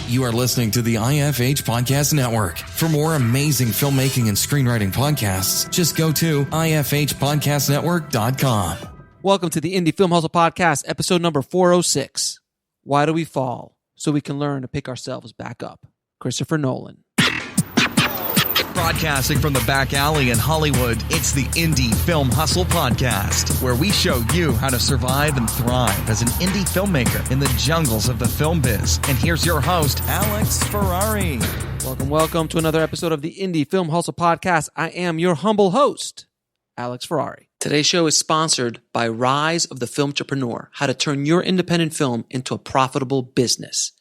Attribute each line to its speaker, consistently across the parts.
Speaker 1: You are listening to the IFH Podcast Network. For more amazing filmmaking and screenwriting podcasts, just go to ifhpodcastnetwork.com.
Speaker 2: Welcome to the Indie Film Hustle Podcast, episode number 406. Why do we fall? So we can learn to pick ourselves back up. Christopher Nolan.
Speaker 3: Broadcasting from the back alley in Hollywood, it's the Indie Film Hustle Podcast, where we show you how to survive and thrive as an indie filmmaker in the jungles of the film biz. And here's your host, Alex Ferrari.
Speaker 2: Welcome to another episode of the Indie Film Hustle Podcast. I am your humble host, Alex Ferrari. Today's show is sponsored by Rise of the Filmtrepreneur, how to turn your independent film into a profitable business.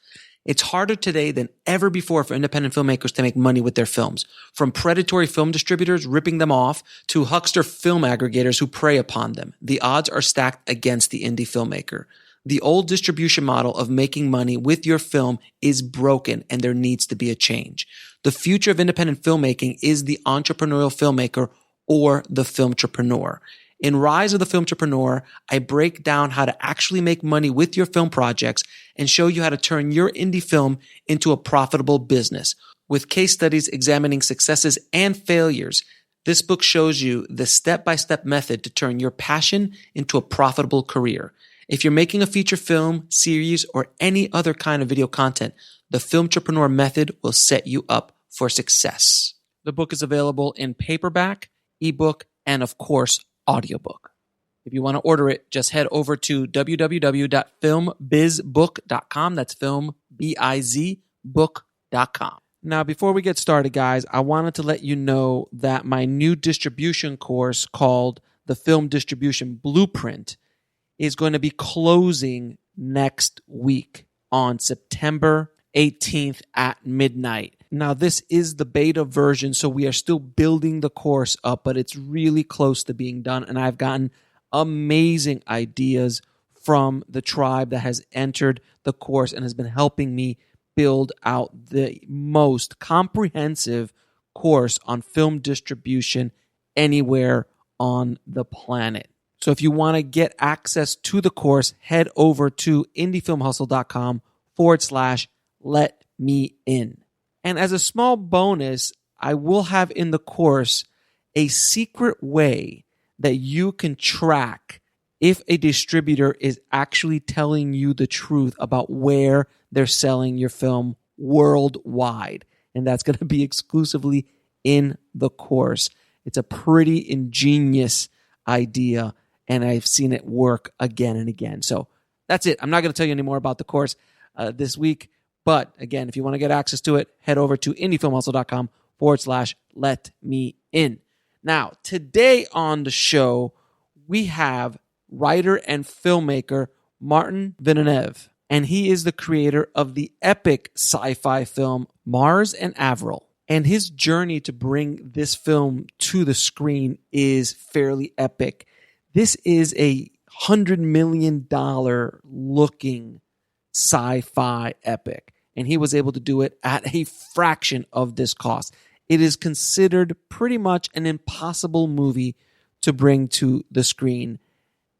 Speaker 2: It's harder today than ever before for independent filmmakers to make money with their films. From predatory film distributors ripping them off to huckster film aggregators who prey upon them, the odds are stacked against the indie filmmaker. The old distribution model of making money with your film is broken, and there needs to be a change. The future of independent filmmaking is the entrepreneurial filmmaker or the filmtrepreneur. In Rise of the Filmtrepreneur, I break down how to actually make money with your film projects and show you how to turn your indie film into a profitable business. With case studies examining successes and failures, this book shows you the step-by-step method to turn your passion into a profitable career. If you're making a feature film, series, or any other kind of video content, the Filmtrepreneur method will set you up for success. The book is available in paperback, ebook, and of course, audiobook. If you want to order it, just head over to www.filmbizbook.com. That's filmbizbook.com. Now, before we get started, guys, I wanted to let you know that my new distribution course called the Film Distribution Blueprint is going to be closing next week on September 18th at midnight. Now, this is the beta version, so we are still building the course up, but it's really close to being done, and I've gotten amazing ideas from the tribe that has entered the course and has been helping me build out the most comprehensive course on film distribution anywhere on the planet. So if you want to get access to the course, head over to indiefilmhustle.com/let-me-in. And as a small bonus, I will have in the course a secret way that you can track if a distributor is actually telling you the truth about where they're selling your film worldwide. And that's going to be exclusively in the course. It's a pretty ingenious idea, and I've seen it work again and again. So that's it. I'm not going to tell you any more about the course this week. But again, if you want to get access to it, head over to indiefilmhustle.com/let-me-in. Now, today on the show, we have writer and filmmaker Martin Villeneuve, and he is the creator of the epic sci-fi film Mars and Avril. And his journey to bring this film to the screen is fairly epic. This is a $100 million looking sci-fi epic, and he was able to do it at a fraction of this cost. It is considered pretty much an impossible movie to bring to the screen,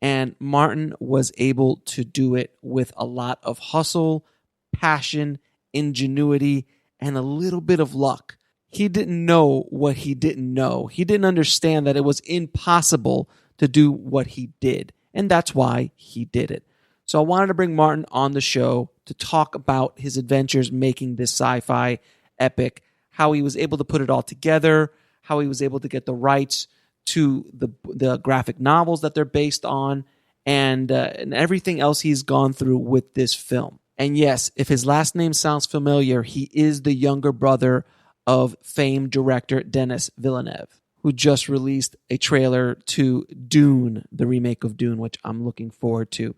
Speaker 2: and Martin was able to do it with a lot of hustle, passion, ingenuity, and a little bit of luck. He didn't know what he didn't know. He didn't understand that it was impossible to do what he did, and that's why he did it. So I wanted to bring Martin on the show to talk about his adventures making this sci-fi epic, how he was able to put it all together, how he was able to get the rights to the graphic novels that they're based on, and everything else he's gone through with this film. And yes, if his last name sounds familiar, he is the younger brother of famed director Denis Villeneuve, who just released a trailer to Dune, the remake of Dune, which I'm looking forward to.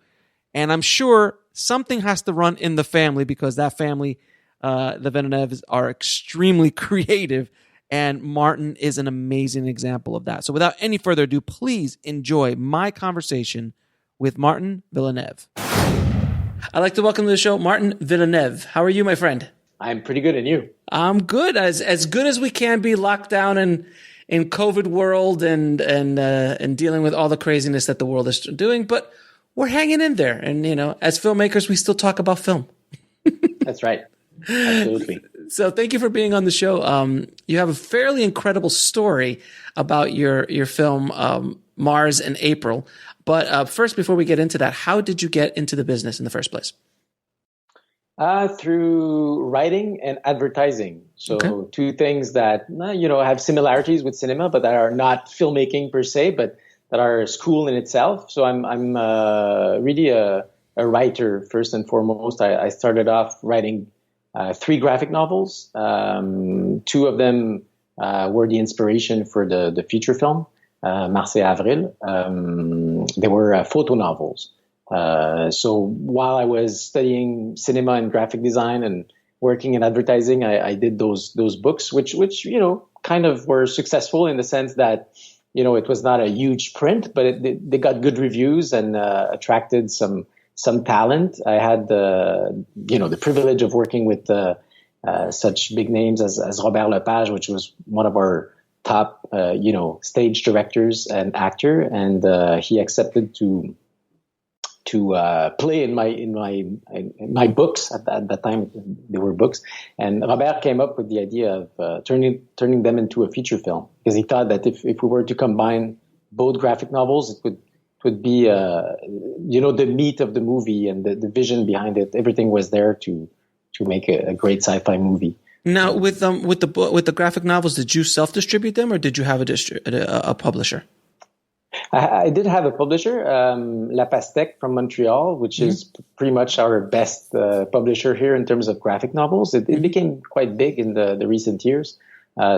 Speaker 2: And I'm sure something has to run in the family because that family, the Villeneuves, are extremely creative, and Martin is an amazing example of that. So without any further ado, please enjoy my conversation with Martin Villeneuve. I'd like to welcome to the show Martin Villeneuve. How are you, my friend?
Speaker 4: I'm pretty good, and you?
Speaker 2: I'm good, as good as we can be, locked down in COVID world and dealing with all the craziness that the world is doing, but we're hanging in there. And, you know, as filmmakers, we still talk about film.
Speaker 4: That's right. Absolutely.
Speaker 2: So thank you for being on the show. You have a fairly incredible story about your film, Mars and April. But first, before we get into that, how did you get into the business in the first place?
Speaker 4: Through writing and advertising. So two things that, have similarities with cinema, but that are not filmmaking per se, but that are a school in itself. So I'm really a writer first and foremost. I started off writing 3 graphic novels. 2 of them were the inspiration for the feature film, Mars and Avril. They were photo novels. So while I was studying cinema and graphic design and working in advertising, I did those books, which kind of were successful in the sense that it was not a huge print, but they got good reviews and attracted some talent. I had the privilege of working with such big names as Robert Lepage, which was one of our top stage directors and actor, and he accepted to play in my books at that time. They were books, and Robert came up with the idea of turning them into a feature film, because he thought that if we were to combine both graphic novels, it would be the meat of the movie and the vision behind it. Everything was there to make a great sci-fi movie.
Speaker 2: Now, with the graphic novels, did you self-distribute them, or did you have a publisher?
Speaker 4: I did have a publisher, La Pastèque from Montreal, which is pretty much our best publisher here in terms of graphic novels. It became quite big in the recent years.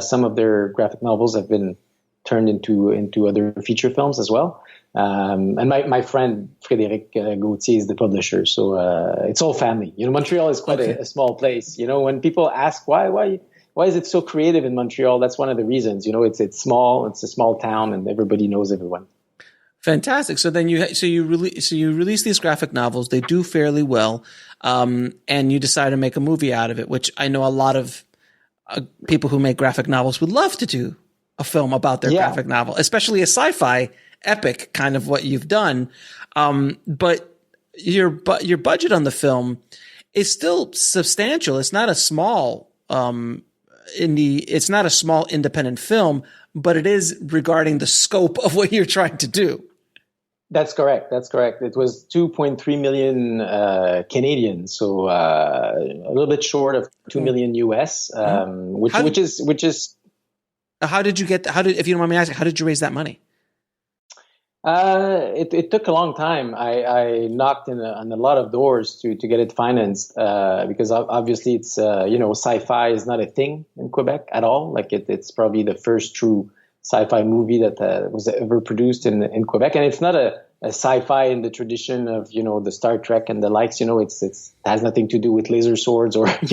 Speaker 4: Some of their graphic novels have been turned into other feature films as well. And my friend Frédéric Gauthier is the publisher, so it's all family. Montreal is quite a small place. When people ask why is it so creative in Montreal, that's one of the reasons. It's small, it's a small town, and everybody knows everyone.
Speaker 2: Fantastic. So then you release these graphic novels. They do fairly well, and you decide to make a movie out of it, which I know a lot of people who make graphic novels would love to do a film about their graphic novel, especially a sci-fi epic kind of what you've done. But your budget on the film is still substantial. It's not a small it's not a small independent film, but it is regarding the scope of what you're trying to do.
Speaker 4: That's correct. It was 2.3 million Canadian, so a little bit short of 2 million US, which is.
Speaker 2: How did you get? If you don't mind me asking, how did you raise that money?
Speaker 4: It took a long time. I knocked on a lot of doors to get it financed, because obviously it's sci-fi is not a thing in Quebec at all. Like it's probably the first true sci-fi movie that was ever produced in Quebec, and it's not a sci-fi in the tradition of the Star Trek and the likes. It has nothing to do with laser swords or like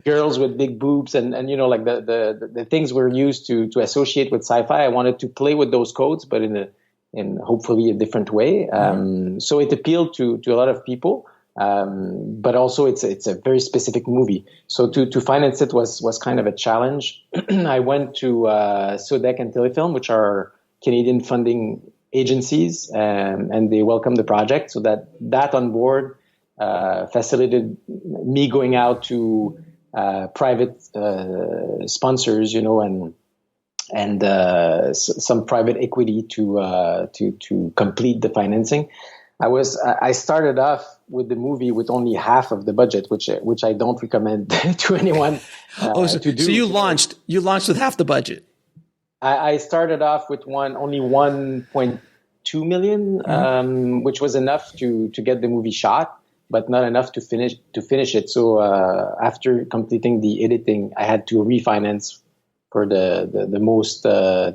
Speaker 4: girls with big boobs and like the things we're used to associate with sci-fi. I wanted to play with those codes, but in hopefully a different way. So it appealed to a lot of people. But also it's a very specific movie. So to finance it was kind of a challenge. I went to Sodec and Telefilm, which are Canadian funding agencies, and they welcomed the project. So that on board facilitated me going out to private sponsors, and some private equity to complete the financing. I started off with the movie with only half of the budget, which I don't recommend to anyone to do.
Speaker 2: So you launched with half the budget.
Speaker 4: I started off with only 1.2 million, which was enough to get the movie shot, but not enough to finish it. So after completing the editing, I had to refinance for the most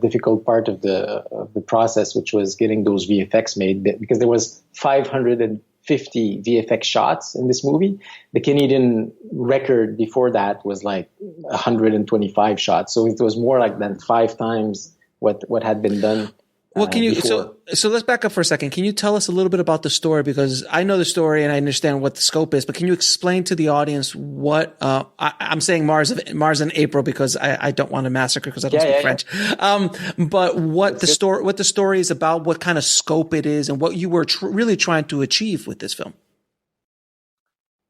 Speaker 4: difficult part of the process, which was getting those VFX made, because there was 550 VFX shots in this movie. The Canadian record before that was like 125 shots, so it was more like than 5 times what had been done.
Speaker 2: Well, so let's back up for a second. Can you tell us a little bit about the story? Because I know the story and I understand what the scope is, but can you explain to the audience what I'm saying Mars and April, because I don't want to massacre because I don't speak French. But what the story is about, what kind of scope it is, and what you were really trying to achieve with this film.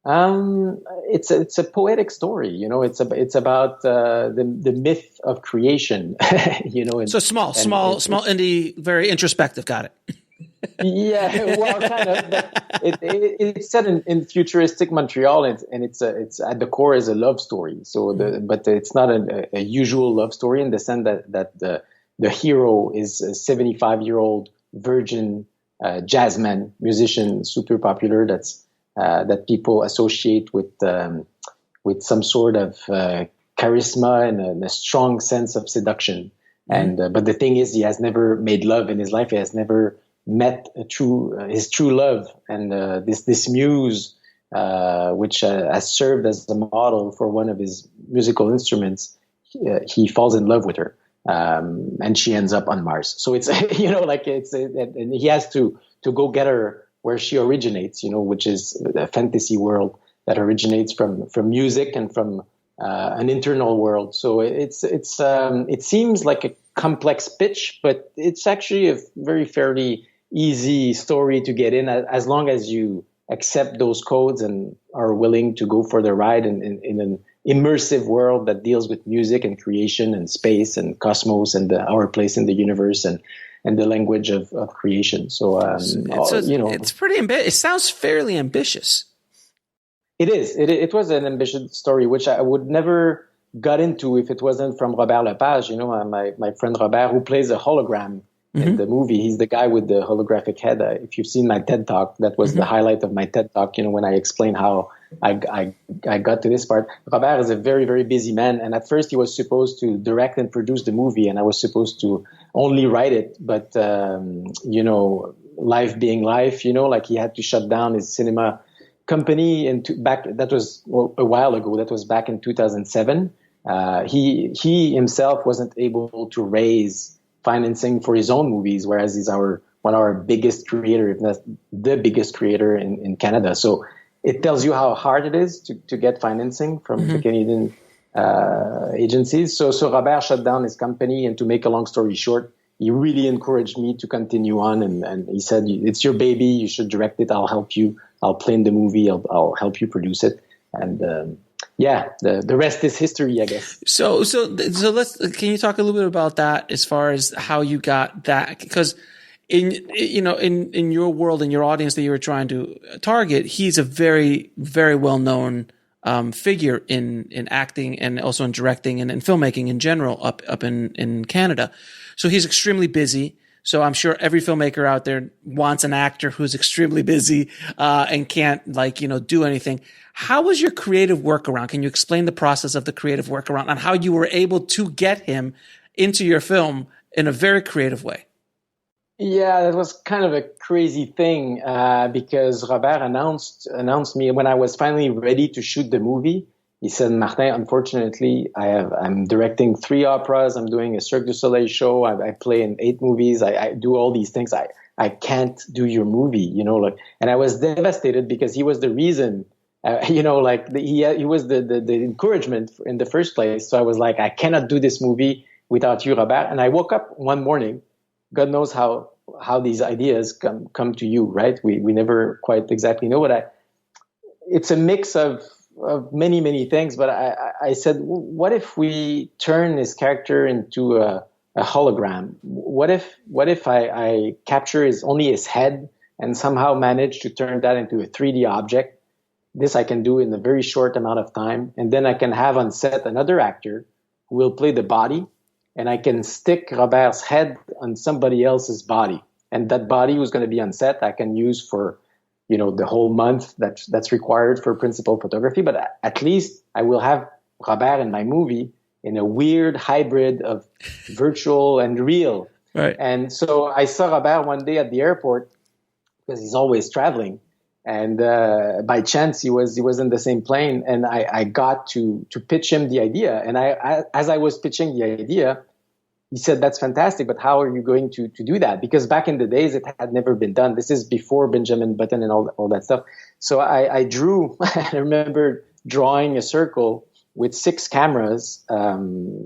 Speaker 4: It's a poetic story, it's about the myth of creation,
Speaker 2: So small indie, very introspective. Got it.
Speaker 4: Yeah, well, kind of. But it's set in futuristic Montreal, and it's at the core is a love story. So but it's not a usual love story in the sense that the hero is a 75-year-old virgin jazzman musician, super popular. That people associate with some sort of charisma and a strong sense of seduction. And but the thing is, he has never made love in his life. He has never met his true love, and this muse, which has served as the model for one of his musical instruments, he falls in love with her, and she ends up on Mars. So it's and he has to go get her where she originates, which is a fantasy world that originates from music and from an internal world. So it seems like a complex pitch, but it's actually a very fairly easy story to get in, as long as you accept those codes and are willing to go for the ride in an immersive world that deals with music and creation and space and cosmos and our place in the universe and the language of creation. So,
Speaker 2: it's pretty it sounds fairly ambitious.
Speaker 4: It is. It was an ambitious story, which I would never got into if it wasn't from Robert Lepage, my friend Robert, who plays a hologram in the movie. He's the guy with the holographic head. If you've seen my TED Talk, that was the highlight of my TED Talk, when I explained how I got to this part. Robert is a very, very busy man. And at first he was supposed to direct and produce the movie, and I was supposed to only write it. But, life being life, he had to shut down his cinema company. And that was a while ago. That was back in 2007. He himself wasn't able to raise financing for his own movies, whereas he's one of our biggest creator, if not the biggest creator in Canada. So it tells you how hard it is to get financing from the Canadian agencies. So Robert shut down his company, and to make a long story short, he really encouraged me to continue on, and he said, "It's your baby, you should direct it. I'll help you. I'll play in the movie. I'll help you produce it." And the rest is history, I guess.
Speaker 2: So can you talk a little bit about that as far as how you got that? Because in your world, in your audience that you were trying to target, he's a very, very well-known figure in acting and also in directing and in filmmaking in general up in Canada. So he's extremely busy. So I'm sure every filmmaker out there wants an actor who's extremely busy and can't do anything. How was your creative workaround? Can you explain the process of the creative workaround and how you were able to get him into your film in a very creative way?
Speaker 4: Yeah, that was kind of a crazy thing because Robert announced me when I was finally ready to shoot the movie. He said, "Martin, unfortunately, I'm directing 3 operas. I'm doing a Cirque du Soleil show. I play in 8 movies. I do all these things. I can't do your movie, And I was devastated because he was the reason, he was the encouragement in the first place. So I was like, I cannot do this movie without you, Robert. And I woke up one morning. God knows how these ideas come to you, right? We never quite exactly know it's a mix of many, many things, but I said, what if we turn this character into a hologram? What if I capture only his head and somehow manage to turn that into a 3D object? This I can do in a very short amount of time. And then I can have on set another actor who will play the body, and I can stick Robert's head on somebody else's body. And that body who's going to be on set, I can use for the whole month that's required for principal photography. But at least I will have Robert in my movie in a weird hybrid of virtual and real.
Speaker 2: Right.
Speaker 4: And so I saw Robert one day at the airport because he's always traveling. And by chance, he was in the same plane. And I got to pitch him the idea. And as I was pitching the idea, he said, "That's fantastic, but how are you going to do that?" Because back in the days, it had never been done. This is before Benjamin Button and all that stuff. So I drew, I remember drawing a circle with 6 cameras.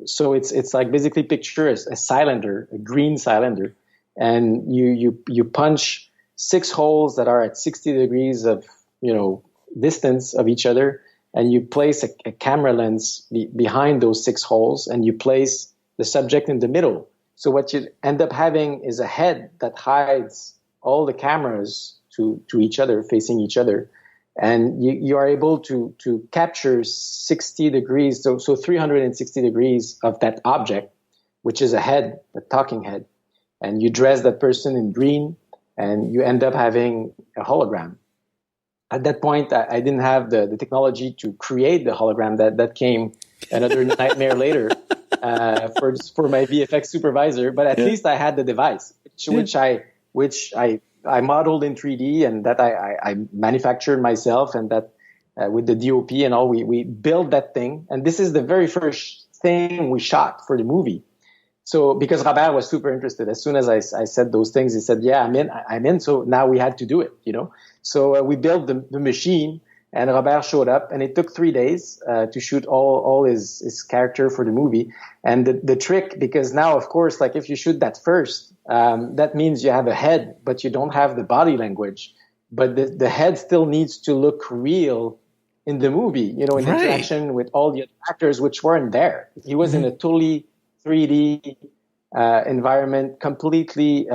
Speaker 4: So it's like basically picture a cylinder, a green cylinder, and you punch 6 holes that are at 60 degrees of, distance of each other, and you place a camera lens behind those 6 holes, and you place the subject in the middle. So what you end up having is a head that hides all the cameras to each other, facing each other. And you are able to capture 60 degrees, so 360 degrees of that object, which is a head, a talking head. And you dress that person in green, and you end up having a hologram. At that point, I didn't have the technology to create the hologram. That came another nightmare later for my VFX supervisor. But at least I had the device, which I modeled in 3D, and that I manufactured myself, and that with the DOP and all, we built that thing. And this is the very first thing we shot for the movie. So because Robert was super interested, as soon as I said those things, he said, "Yeah, I'm in." So now we had to do it, So we built the machine, and Robert showed up, and it took 3 days to shoot all his character for the movie. And the trick, because now, of course, like if you shoot that first, that means you have a head, but you don't have the body language. But the head still needs to look real in the movie, in interaction with all the other actors, which weren't there. He was in a totally 3D environment, completely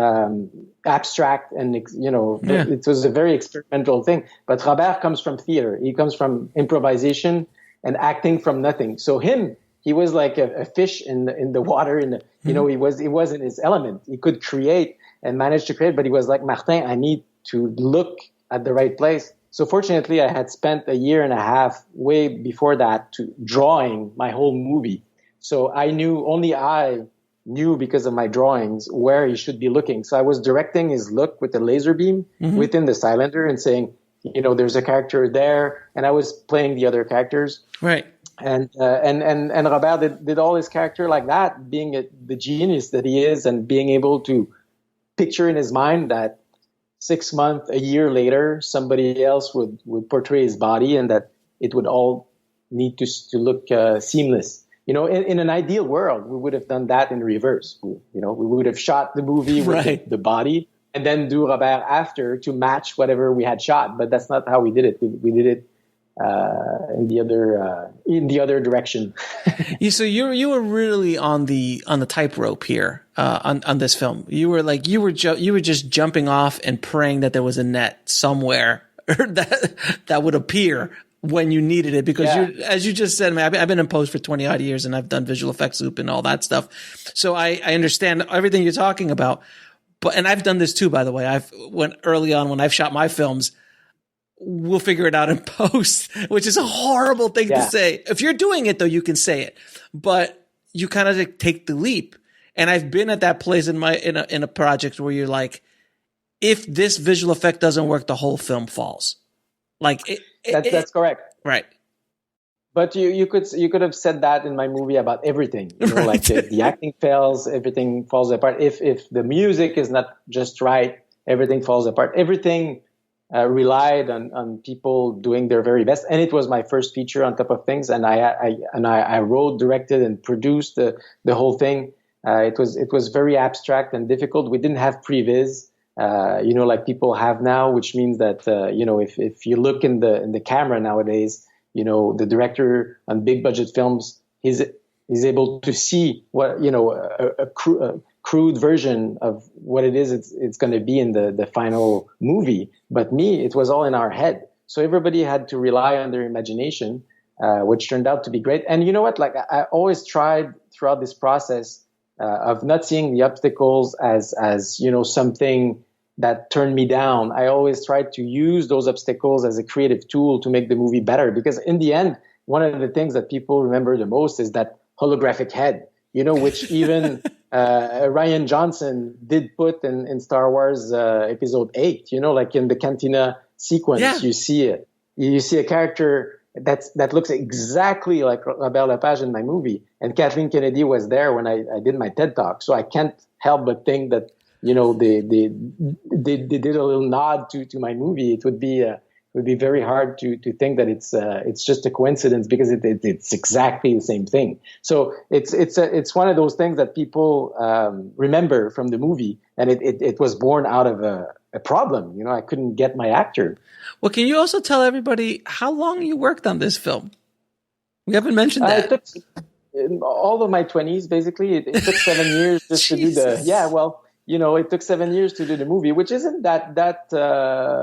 Speaker 4: abstract, and it was a very experimental thing. But Robert comes from theater; he comes from improvisation and acting from nothing. So he was like a fish in the water. He was in his element. He could create and manage to create, but he was like, Martin, I need to look at the right place. So fortunately, I had spent a year and a half way before that to drawing my whole movie. So I knew because of my drawings where he should be looking. So I was directing his look with the laser beam within the cylinder and saying, there's a character there, and I was playing the other characters.
Speaker 2: Right.
Speaker 4: And Robert did all his character like that, being the genius that he is, and being able to picture in his mind that 6 months, a year later, somebody else would portray his body, and that it would all need to look seamless. In an ideal world, we would have done that in reverse. We would have shot the movie with the body, and then do Robert after to match whatever we had shot. But that's not how we did it. We did it in the other direction.
Speaker 2: So you were really on the tightrope here on this film. You were just jumping off and praying that there was a net somewhere that would appear when you needed it, because as you just said, man, I've been in post for 20 odd years, and I've done visual effects loop and all that stuff. So I understand everything you're talking about, and I've done this too, by the way. When I've shot my films, we'll figure it out in post, which is a horrible thing to say. If you're doing it though, you can say it, but you kind of take the leap. And I've been at that place in a project where you're like, if this visual effect doesn't work, the whole film falls. That's correct. Right.
Speaker 4: But you could have said that in my movie about everything. Like if the acting fails, everything falls apart. If the music is not just right, everything falls apart. Everything relied on people doing their very best. And it was my first feature on top of things. And I wrote, directed, and produced the whole thing. It was very abstract and difficult. We didn't have previs. Like people have now, which means that, if you look in the camera nowadays, the director on big budget films, he's able to see what, a crude version of what it is it's going to be in the final movie. But me, it was all in our head. So everybody had to rely on their imagination, which turned out to be great. And you know what, like I always tried throughout this process of not seeing the obstacles as something that turned me down. I always tried to use those obstacles as a creative tool to make the movie better. Because in the end, one of the things that people remember the most is that holographic head, which even Ryan Johnson did put in Star Wars Episode 8. Like in the Cantina sequence, you see a character that looks exactly like Robert Lepage in my movie. And Kathleen Kennedy was there when I did my TED Talk. So I can't help but think that they did a little nod to my movie. It would be would be very hard to think that it's just a coincidence, because it's exactly the same thing. So it's one of those things that people remember from the movie, and it was born out of a problem. You know, I couldn't get my actor.
Speaker 2: Well, can you also tell everybody how long you worked on this film? We haven't mentioned that.
Speaker 4: It took all of my 20s, basically. It took 7 years just to do the. Yeah, well, you know, it took 7 years to do the movie, which isn't that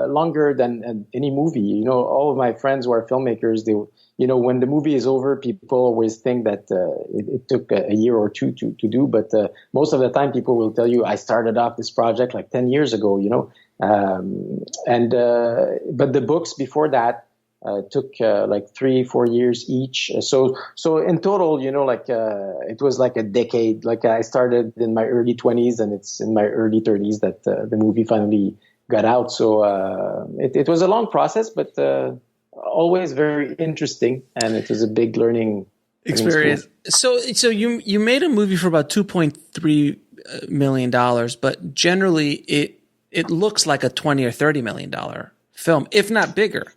Speaker 4: longer than any movie. You know, all of my friends who are filmmakers, they, you know, when the movie is over, people always think that it took a year or two to do. But most of the time, people will tell you, I started off this project like 10 years ago, you know. But the books before that took like 3-4 years each. So in total, you know, like it was like a decade. Like I started in my early 20s, and it's in my early 30s that the movie finally got out. So it was a long process, but always very interesting, and it was a big learning
Speaker 2: experience. So you made a movie for about $2.3 million, but generally it looks like a $20 or $30 million film, if not bigger.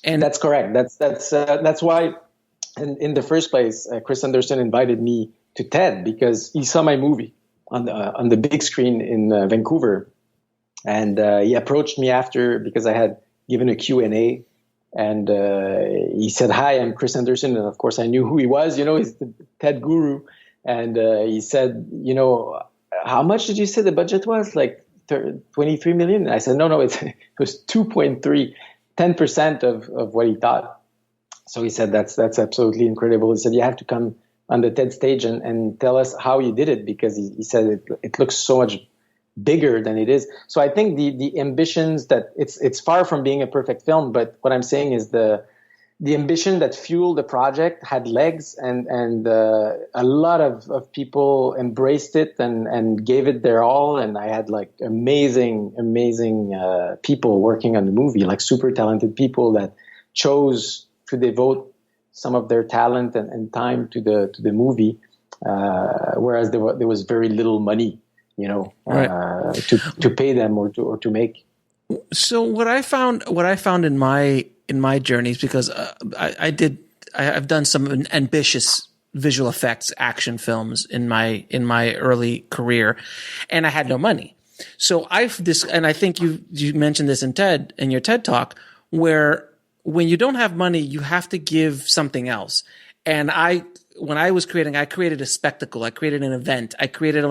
Speaker 2: And
Speaker 4: that's correct. That's why, in the first place, Chris Anderson invited me to TED, because he saw my movie on the big screen in Vancouver, and he approached me after, because I had given a Q&A, and he said, "Hi, I'm Chris Anderson," and of course I knew who he was. You know, he's the TED guru, and he said, "You know, how much did you say the budget was? Like 23 million?" I said, "No, it was 2.3." 10% of what he thought. So he said, that's absolutely incredible. He said, you have to come on the TED stage and tell us how you did it, because he said it looks so much bigger than it is. So I think the ambitions that it's far from being a perfect film, but what I'm saying is the ambition that fueled the project had legs, and a lot of people embraced it and gave it their all. And I had like amazing people working on the movie, like super talented people that chose to devote some of their talent and time to the movie, whereas there was very little money, you know, right, to pay them or to make.
Speaker 2: So what I found in my journeys, because I've done some ambitious visual effects action films in my early career, and I had no money. So and I think you mentioned this in your TED talk, where when you don't have money, you have to give something else. And when I was creating, I created a spectacle. I created an event. I created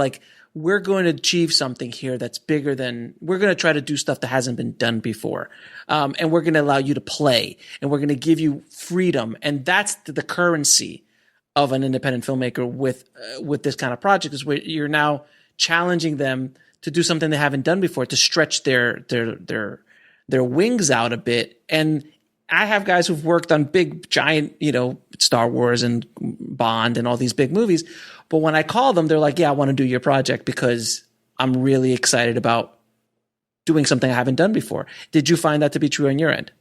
Speaker 2: we're going to achieve something here that's bigger than, we're going to try to do stuff that hasn't been done before. And we're going to allow you to play, and we're going to give you freedom. And that's the currency of an independent filmmaker with this kind of project, is where you're now challenging them to do something they haven't done before, to stretch their wings out a bit. And I have guys who've worked on big, giant, you know, Star Wars and Bond and all these big movies. But when I call them, they're like, yeah, I want to do your project because I'm really excited about doing something I haven't done before. Did you find that to be true on your end?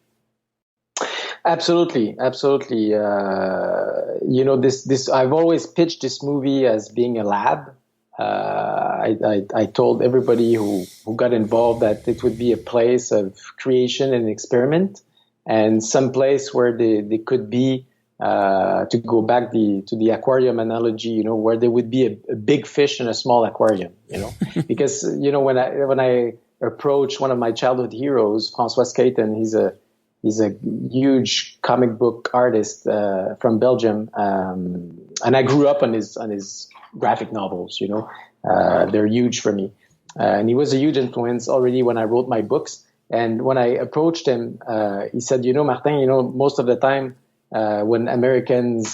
Speaker 4: Absolutely. You know, this I've always pitched this movie as being a lab. I told everybody who got involved that it would be a place of creation and experiment, and some place where they could be, to go back to the aquarium analogy, you know, where there would be a big fish in a small aquarium, you know, because, you know, when I approached one of my childhood heroes, François Skeiten, he's a huge comic book artist from Belgium, and I grew up on his graphic novels. You know, they're huge for me, and he was a huge influence already when I wrote my books. And when I approached him, he said, "You know, Martin, you know, most of the time when American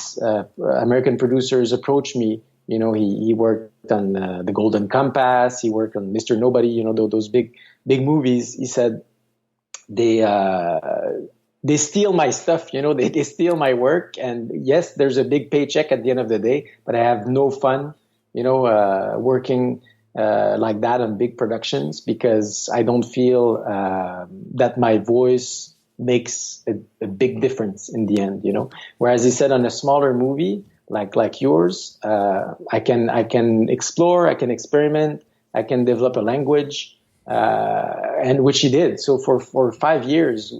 Speaker 4: producers approach me, you know, he worked on The Golden Compass, he worked on Mr. Nobody, you know, those big movies." He said, they steal my stuff, you know, they steal my work. And yes, there's a big paycheck at the end of the day, but I have no fun, you know, working like that on big productions, because I don't feel that my voice makes a big difference in the end, you know. Whereas he said on a smaller movie like yours, I can explore, I can experiment, I can develop a language. and which he did. So for 5 years,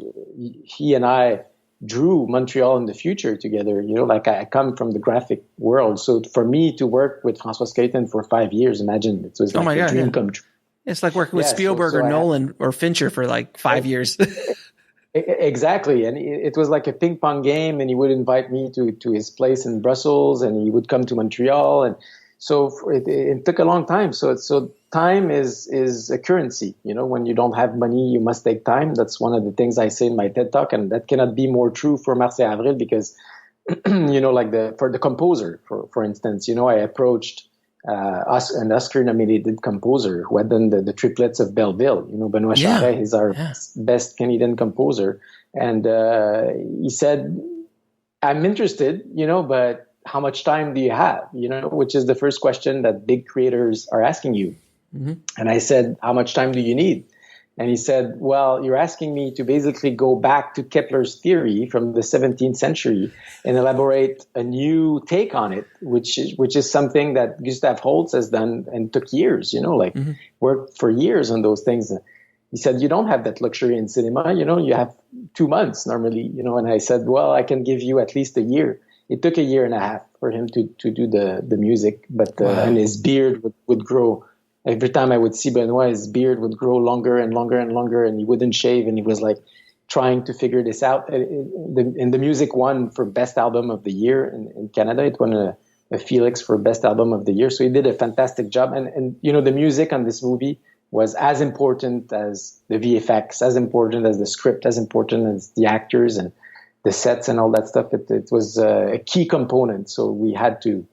Speaker 4: he and I drew Montreal in the future together. Like I come from the graphic world. So for me to work with François Scaton for 5 years, imagine it was like a dream come true.
Speaker 2: It's like working with Spielberg or Nolan or Fincher for like 5 years.
Speaker 4: Exactly. And it was like a ping pong game, and he would invite me to his place in Brussels, and he would come to Montreal. And so it took a long time. So time is a currency. When you don't have money, you must take time. That's one of the things I say in my TED Talk, and that cannot be more true for Mars and Avril because, like for the composer, for instance, I approached an Oscar-nominated composer who had done the triplets of Belleville. Benoit Charest is our best Canadian composer. And he said, I'm interested, but how much time do you have? Which is the first question that big creators are asking you. Mm-hmm. And I said, how much time do you need? And he said, well, you're asking me to basically go back to Kepler's theory from the 17th century and elaborate a new take on it, which is something that Gustav Holst has done and took years, worked for years on those things. He said, you don't have that luxury in cinema, you have 2 months normally, and I said, well, I can give you at least a year. It took 1.5 years for him to do the music, but and his beard would grow. Every time I would see Benoit, his beard would grow longer and longer and longer, and he wouldn't shave, and he was like trying to figure this out. And the music won for Best Album of the Year in Canada. It won a Felix for Best Album of the Year. So he did a fantastic job. And the music on this movie was as important as the VFX, as important as the script, as important as the actors and the sets and all that stuff. It was a key component. So we had to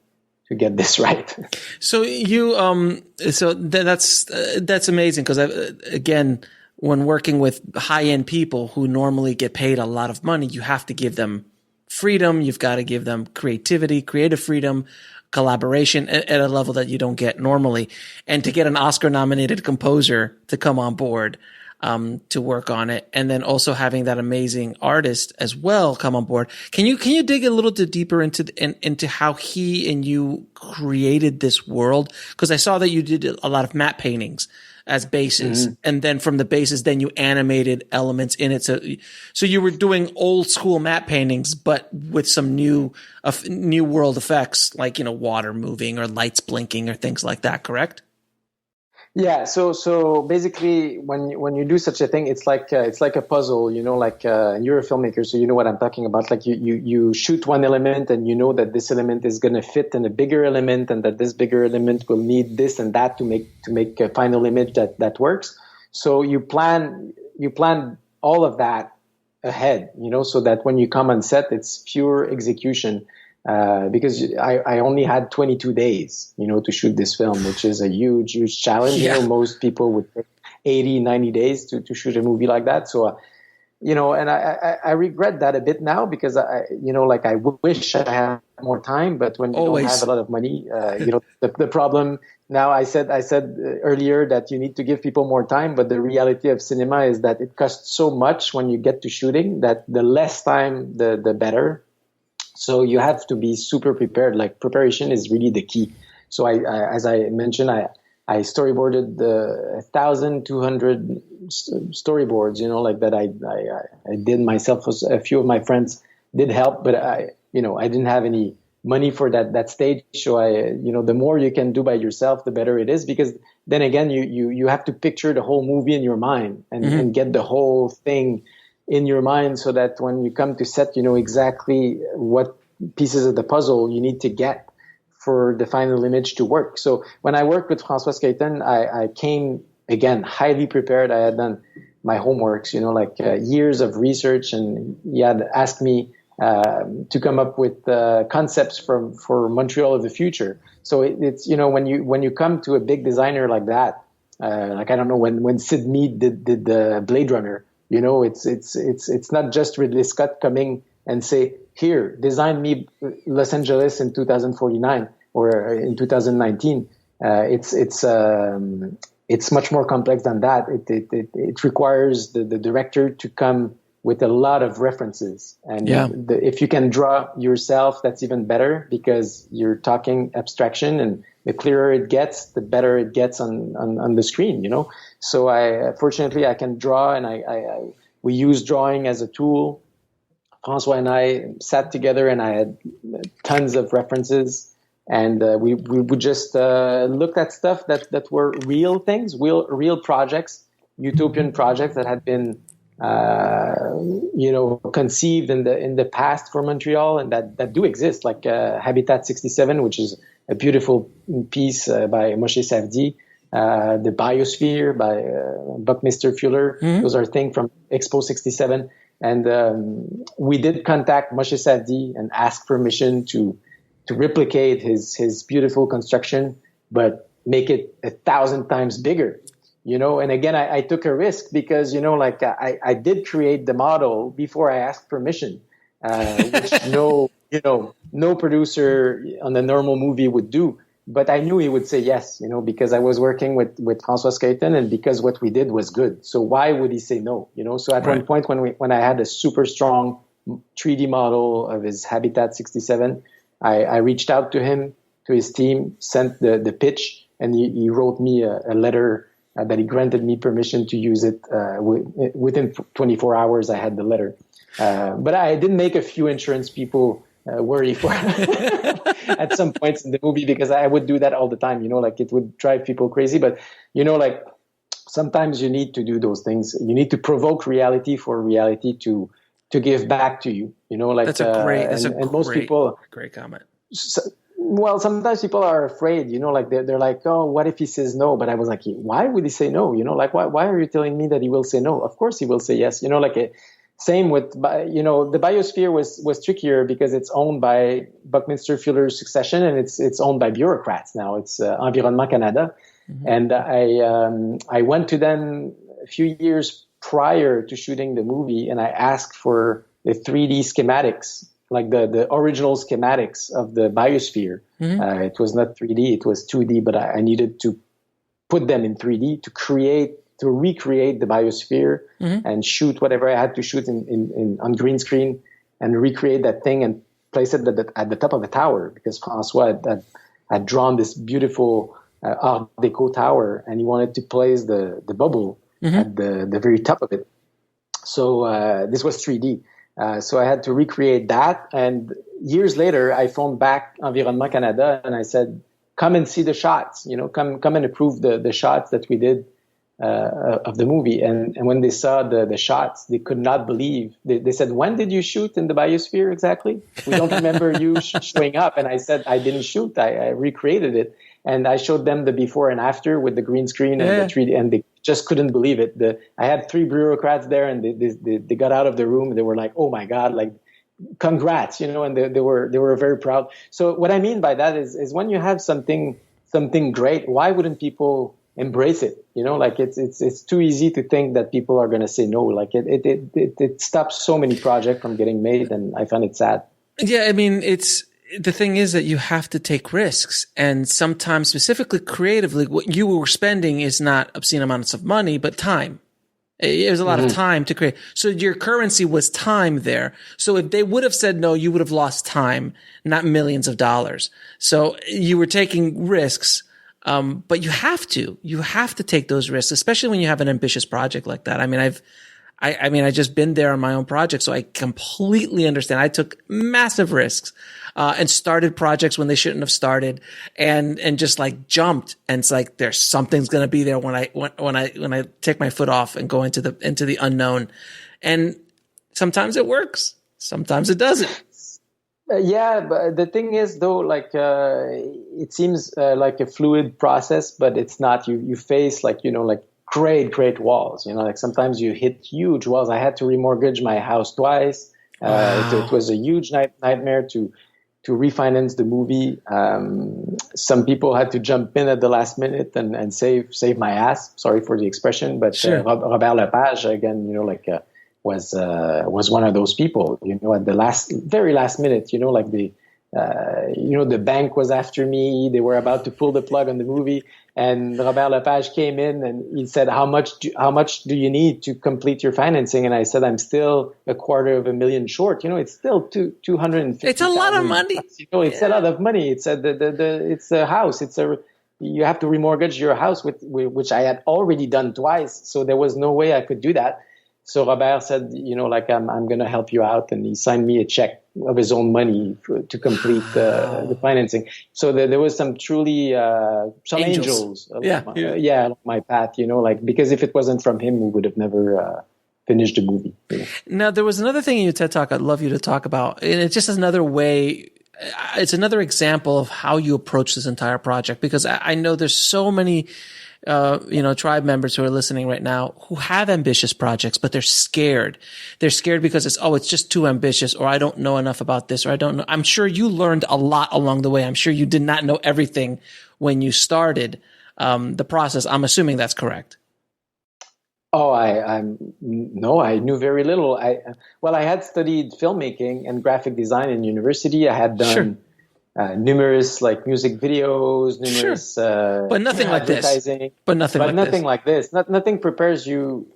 Speaker 4: get this right.
Speaker 2: So that's amazing because again, when working with high-end people who normally get paid a lot of money, you have to give them freedom. You've got to give them creativity, creative freedom, collaboration at a level that you don't get normally. And to get an Oscar-nominated composer to come on board to work on it, and then also having that amazing artist as well come on board. Can you dig a little bit deeper into how he and you created this world? Because I saw that you did a lot of matte paintings as bases, and then from the bases, then you animated elements in it. So you were doing old school matte paintings, but with some new world effects, like water moving or lights blinking or things like that. Correct?
Speaker 4: Yeah, so basically, when you do such a thing, it's like a puzzle, like you're a filmmaker, so you know what I'm talking about. Like you shoot one element, and you know that this element is going to fit in a bigger element, and that this bigger element will need this and that to make a final image that works. So you plan all of that ahead, so that when you come on set, it's pure execution. Because I only had 22 days, to shoot this film, which is a huge challenge. Yeah. Most people would take 80, 90 days to shoot a movie like that. So, and I regret that a bit now because I wish I had more time, but when you don't have a lot of money, the problem now, I said earlier that you need to give people more time, but the reality of cinema is that it costs so much when you get to shooting that the less time, the better. So you have to be super prepared. Like preparation is really the key. So as I mentioned, I storyboarded 1,200 storyboards, like that I did myself. A few of my friends did help, but I didn't have any money for that stage. So the more you can do by yourself, the better it is, because then again, you have to picture the whole movie in your mind and get the whole thing in your mind, so that when you come to set, you know exactly what pieces of the puzzle you need to get for the final image to work. So when I worked with François Scaton, I came, again, highly prepared. I had done my homeworks, years of research, and he had asked me to come up with concepts for Montreal of the future. So it's, when you come to a big designer like that, like, I don't know, when Sid Mead did the Blade Runner, it's not just Ridley Scott coming and say, here, design me Los Angeles in 2049 or in 2019. It's much more complex than that. It requires the director to come with a lot of references. And if you can draw yourself, that's even better, because you're talking abstraction, and the clearer it gets, the better it gets on the screen, So fortunately I can draw, and we use drawing as a tool. François and I sat together, and I had tons of references, and we would just look at stuff that were real things, real projects, utopian projects that had been conceived in the past for Montreal, and that do exist, like Habitat 67, which is a beautiful piece by Moshe Safdie, the Biosphere by Buckminster Fuller. Those are things from Expo 67. And we did contact Moshe Safdie and ask permission to replicate his beautiful construction, but make it 1,000 times bigger. And again, I took a risk because, I did create the model before I asked permission, which no producer on a normal movie would do. But I knew he would say yes, because I was working with François Scaton, and because what we did was good. So why would he say no? So at one point when I had a super strong 3D model of his Habitat 67, I reached out to him, to his team, sent the pitch, and he wrote me a letter that he granted me permission to use it. Within 24 hours, I had the letter. But I did make a few insurance people worry for at some points in the movie, because I would do that all the time, it would drive people crazy. But, sometimes you need to do those things. You need to provoke reality for reality to give back to you,
Speaker 2: That's a great,
Speaker 4: most people,
Speaker 2: great comment.
Speaker 4: Well, sometimes people are afraid, they're like, oh, what if he says no? But I was like, why would he say no? Why are you telling me that he will say no? Of course he will say yes. Same with, the Biosphere was trickier because it's owned by Buckminster Fuller's succession, and it's owned by bureaucrats now. It's Environnement Canada. Mm-hmm. And I went to them a few years prior to shooting the movie, and I asked for the 3D schematics, like the original schematics of the Biosphere. Mm-hmm. It was not 3D, it was 2D, but I needed to put them in 3D to recreate the Biosphere, mm-hmm. and shoot whatever I had to shoot on green screen, and recreate that thing and place it at the top of a tower, because François had drawn this beautiful Art Deco tower, and he wanted to place the bubble, mm-hmm. at the very top of it. So this was 3D. So I had to recreate that. And years later, I phoned back Environnement Canada, and I said, come and see the shots, come and approve the shots that we did of the movie. And when they saw the shots, they could not believe. They said, when did you shoot in the Biosphere exactly? We don't remember you showing up. And I said, I didn't shoot. I recreated it. And I showed them the before and after with the green screen and the 3D, and they just couldn't believe it. I had 3 bureaucrats there, and they got out of the room, and they were like, oh my God, like, congrats, and they were very proud. So what I mean by that is when you have something great, why wouldn't people embrace it? It's too easy to think that people are going to say no. Like it stops so many projects from getting made, and I find it sad.
Speaker 2: Yeah, I mean, the thing is that you have to take risks, and sometimes, specifically creatively, what you were spending is not obscene amounts of money, but time. It was a lot, mm-hmm. of time to create. So your currency was time there. So if they would have said no, you would have lost time, not millions of dollars. So you were taking risks. But you have to take those risks, especially when you have an ambitious project like that. I mean, I just been there on my own project, so I completely understand. I took massive risks, and started projects when they shouldn't have started, and just like jumped. And it's like, there's something's going to be there when I take my foot off and go into the unknown. And sometimes it works. Sometimes it doesn't.
Speaker 4: Yeah, but the thing is, though, like it seems like a fluid process, but it's not. You face like great walls. Like sometimes you hit huge walls. I had to remortgage my house twice. Wow. It was a huge nightmare to refinance the movie. Some people had to jump in at the last minute and save my ass. Sorry for the expression, but sure. Robert Lepage again, was one of those people, at the very last minute, like the bank was after me. They were about to pull the plug on the movie. And Robert Lepage came in and he said, how much do you need to complete your financing? And I said, I'm still $250,000 short. It's still 250.
Speaker 2: It's a lot of money.
Speaker 4: It's a lot of money. It's it's a house. You have to remortgage your house, which I had already done twice. So there was no way I could do that. So Robert said, I'm going to help you out. And he signed me a check of his own money to complete the financing. So there was some truly, some angels along my path, because if it wasn't from him, we would have never finished the movie.
Speaker 2: Now, there was another thing in your TED Talk I'd love you to talk about. And it's just another way. It's another example of how you approach this entire project, because I know there's so many tribe members who are listening right now who have ambitious projects, but they're scared. They're scared because it's just too ambitious, or I don't know enough about this, or I don't know. I'm sure you learned a lot along the way. I'm sure you did not know everything when you started the process. I'm assuming that's correct.
Speaker 4: Oh, I knew very little. I had studied filmmaking and graphic design in university. I had done numerous music videos, numerous
Speaker 2: but nothing like this. But nothing like this.
Speaker 4: Nothing prepares you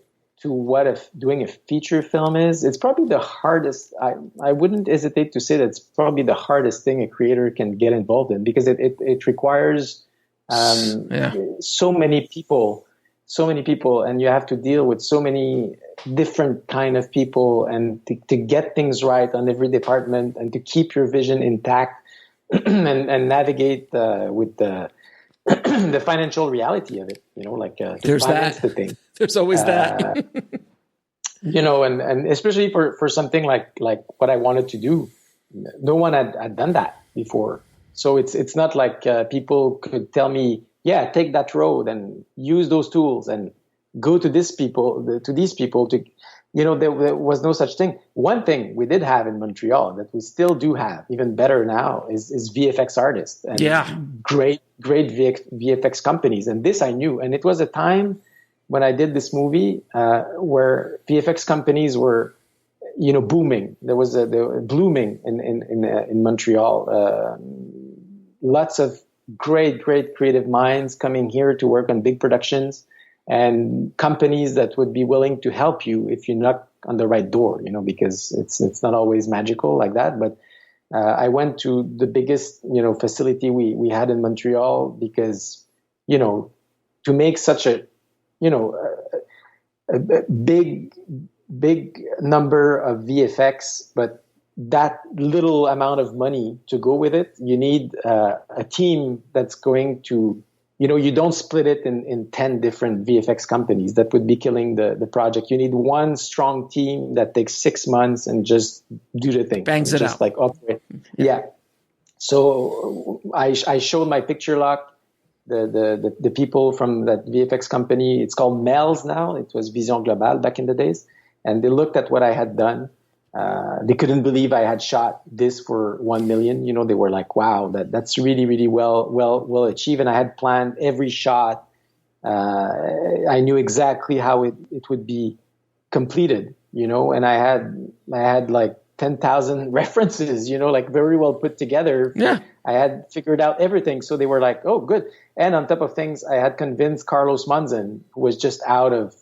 Speaker 4: to what doing a feature film is. It's probably the hardest. I wouldn't hesitate to say that it's probably the hardest thing a creator can get involved in, because it requires so many people, and you have to deal with so many different kind of people, and to get things right on every department, and to keep your vision intact. and navigate with the financial reality of it,
Speaker 2: there's
Speaker 4: finance
Speaker 2: that.
Speaker 4: The thing.
Speaker 2: There's always that.
Speaker 4: And especially for something like what I wanted to do, no one had done that before. So it's not like people could tell me, take that road and use those tools and go to these people to. There was no such thing. One thing we did have in Montreal that we still do have, even better now, is VFX artists and great VFX companies. And this I knew. And it was a time when I did this movie where VFX companies were, booming. They were blooming in Montreal. Lots of great creative minds coming here to work on big productions. And companies that would be willing to help you if you knock on the right door, because it's not always magical like that. But I went to the biggest, facility we had in Montreal, because, to make such a big number of VFX, but that little amount of money to go with it, you need a team that's going to. You don't split it in 10 different VFX companies. That would be killing the project. You need one strong team that takes 6 months and just do the thing.
Speaker 2: Bangs it out.
Speaker 4: Operate. Yeah. So I showed my picture lock, the people from that VFX company. It's called MELS now. It was Vision Globale back in the days. And they looked at what I had done. They couldn't believe I had shot this for 1 million. They were like, wow, that's really, really well achieved. And I had planned every shot. I knew exactly how it would be completed, and I had like 10,000 references, very well put together.
Speaker 2: Yeah.
Speaker 4: I had figured out everything. So they were like, oh, good. And on top of things, I had convinced Carlos Monzon, who was just out of,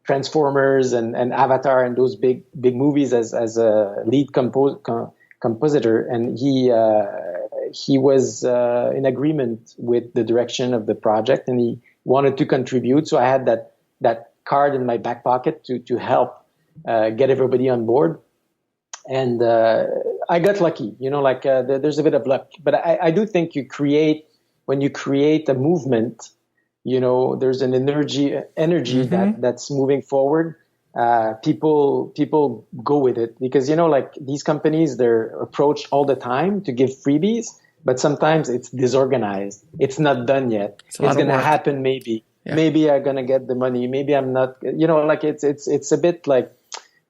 Speaker 4: Transformers and Avatar and those big movies as a lead compositor, and he was in agreement with the direction of the project, and he wanted to contribute. So I had that card in my back pocket to help get everybody on board, and I got lucky. There's a bit of luck, but I do think when you create a movement. There's an energy that's moving forward. People go with it because, these companies, they're approached all the time to give freebies, but sometimes it's disorganized. It's not done yet. It's going to happen. Maybe, maybe I'm going to get the money. Maybe I'm not, it's a bit like,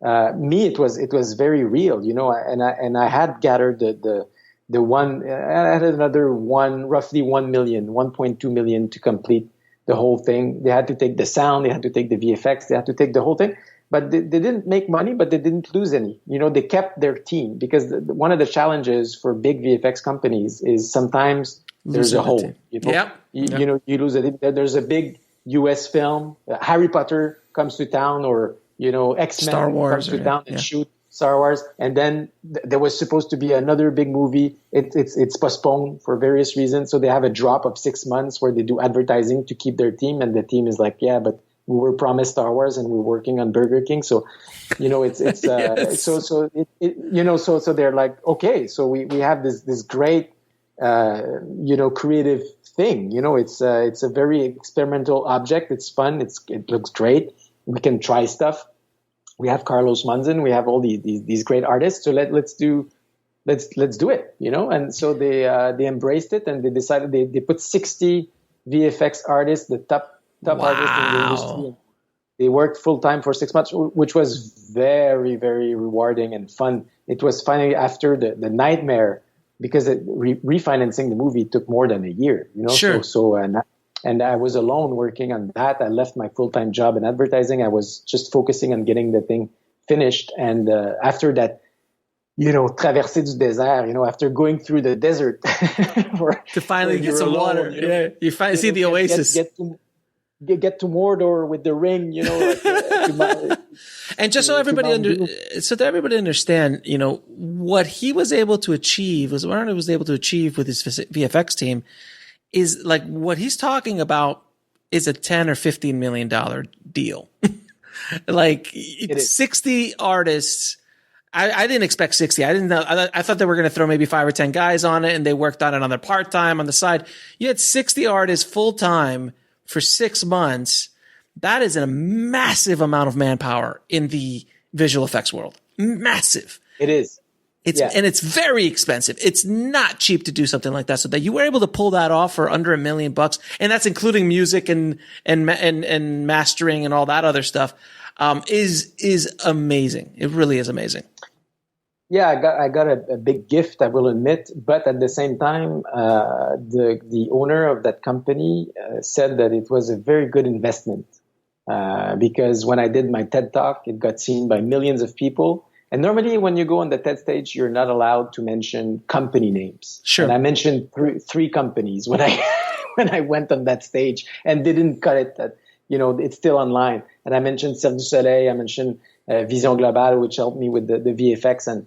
Speaker 4: me, it was very real, and I had gathered the one, I had another roughly 1 million, 1.2 million to complete the whole thing. They had to take the sound, they had to take the VFX, they had to take the whole thing. but they didn't make money, but they didn't lose any. They kept their team, because one of the challenges for big VFX companies is sometimes there's a hole.
Speaker 2: Yep.
Speaker 4: You lose it. There's a big US film, Harry Potter comes to town, or X-Men
Speaker 2: Star Wars
Speaker 4: comes to town and shoot Star Wars, and then there was supposed to be another big movie. It's postponed for various reasons, so they have a drop of 6 months where they do advertising to keep their team, and the team is like, yeah, but we were promised Star Wars and we're working on Burger King, so it's
Speaker 2: Yes.
Speaker 4: so they're like, okay, so we have this great creative thing. It's a very experimental object. It's fun. It looks great. We can try stuff. We have Carlos Munzen. We have all these great artists. So let's do it. And so they embraced it, and they decided they put 60 VFX artists, the top artists in the industry. They worked full time for 6 months, which was very, very rewarding and fun. It was finally after the nightmare, because refinancing the movie took more than a year.
Speaker 2: Sure.
Speaker 4: And I was alone working on that. I left my full-time job in advertising. I was just focusing on getting the thing finished. And after that, traversée du désert, after going through the desert
Speaker 2: to finally get some water. You finally see the oasis.
Speaker 4: Get to Mordor with the ring,
Speaker 2: and just so everybody understand, what he was able to achieve, was what Arnold was able to achieve with his VFX team, is like what he's talking about is a $10 or $15 million deal. Like 60 artists. I didn't expect 60. I didn't know. I thought they were going to throw maybe 5 or 10 guys on it, and they worked on it on their part-time on the side. You had 60 artists full-time for 6 months. That is a massive amount of manpower in the visual effects world. Massive.
Speaker 4: It is.
Speaker 2: And it's very expensive. It's not cheap to do something like that. So that you were able to pull that off for under $1 million, and that's including music and mastering and all that other stuff, is amazing. It really is amazing.
Speaker 4: Yeah, I got a big gift, I will admit, but at the same time, the owner of that company said that it was a very good investment, because when I did my TED Talk, it got seen by millions of people. And normally when you go on the TED stage, you're not allowed to mention company names.
Speaker 2: Sure.
Speaker 4: And I mentioned three companies when I went on that stage, and didn't cut it. It's still online. And I mentioned Cirque du Soleil. I mentioned Vision Globale, which helped me with the VFX, and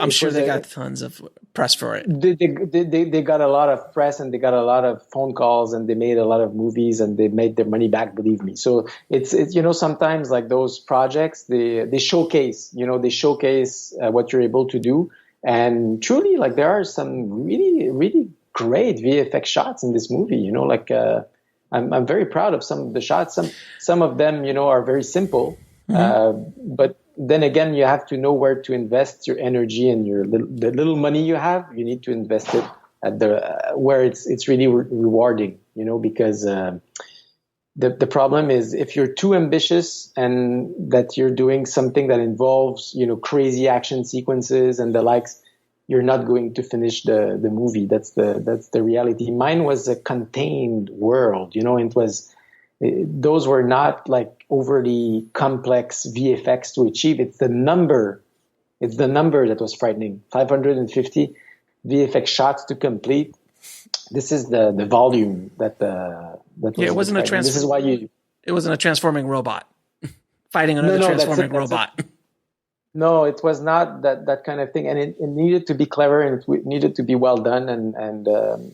Speaker 2: I'm sure they got tons of press for it.
Speaker 4: They got a lot of press, and they got a lot of phone calls, and they made a lot of movies, and they made their money back, believe me. So it's sometimes like those projects, they showcase what you're able to do. And truly, like, there are some really, really great VFX shots in this movie, I'm very proud of some of the shots. Some of them, are very simple, but then again, you have to know where to invest your energy and the little money you have. You need to invest it at where it's really rewarding, because the problem is if you're too ambitious and that you're doing something that involves, crazy action sequences and the likes, you're not going to finish the movie. That's the reality. Mine was a contained world, those were not like overly complex VFX to achieve. It's the number that was frightening. 550 VFX shots to complete. This is the volume that was.
Speaker 2: Yeah, it wasn't
Speaker 4: This is why
Speaker 2: It wasn't a transforming robot fighting another transforming robot.
Speaker 4: No, it was not that kind of thing, and it needed to be clever, and it needed to be well done, and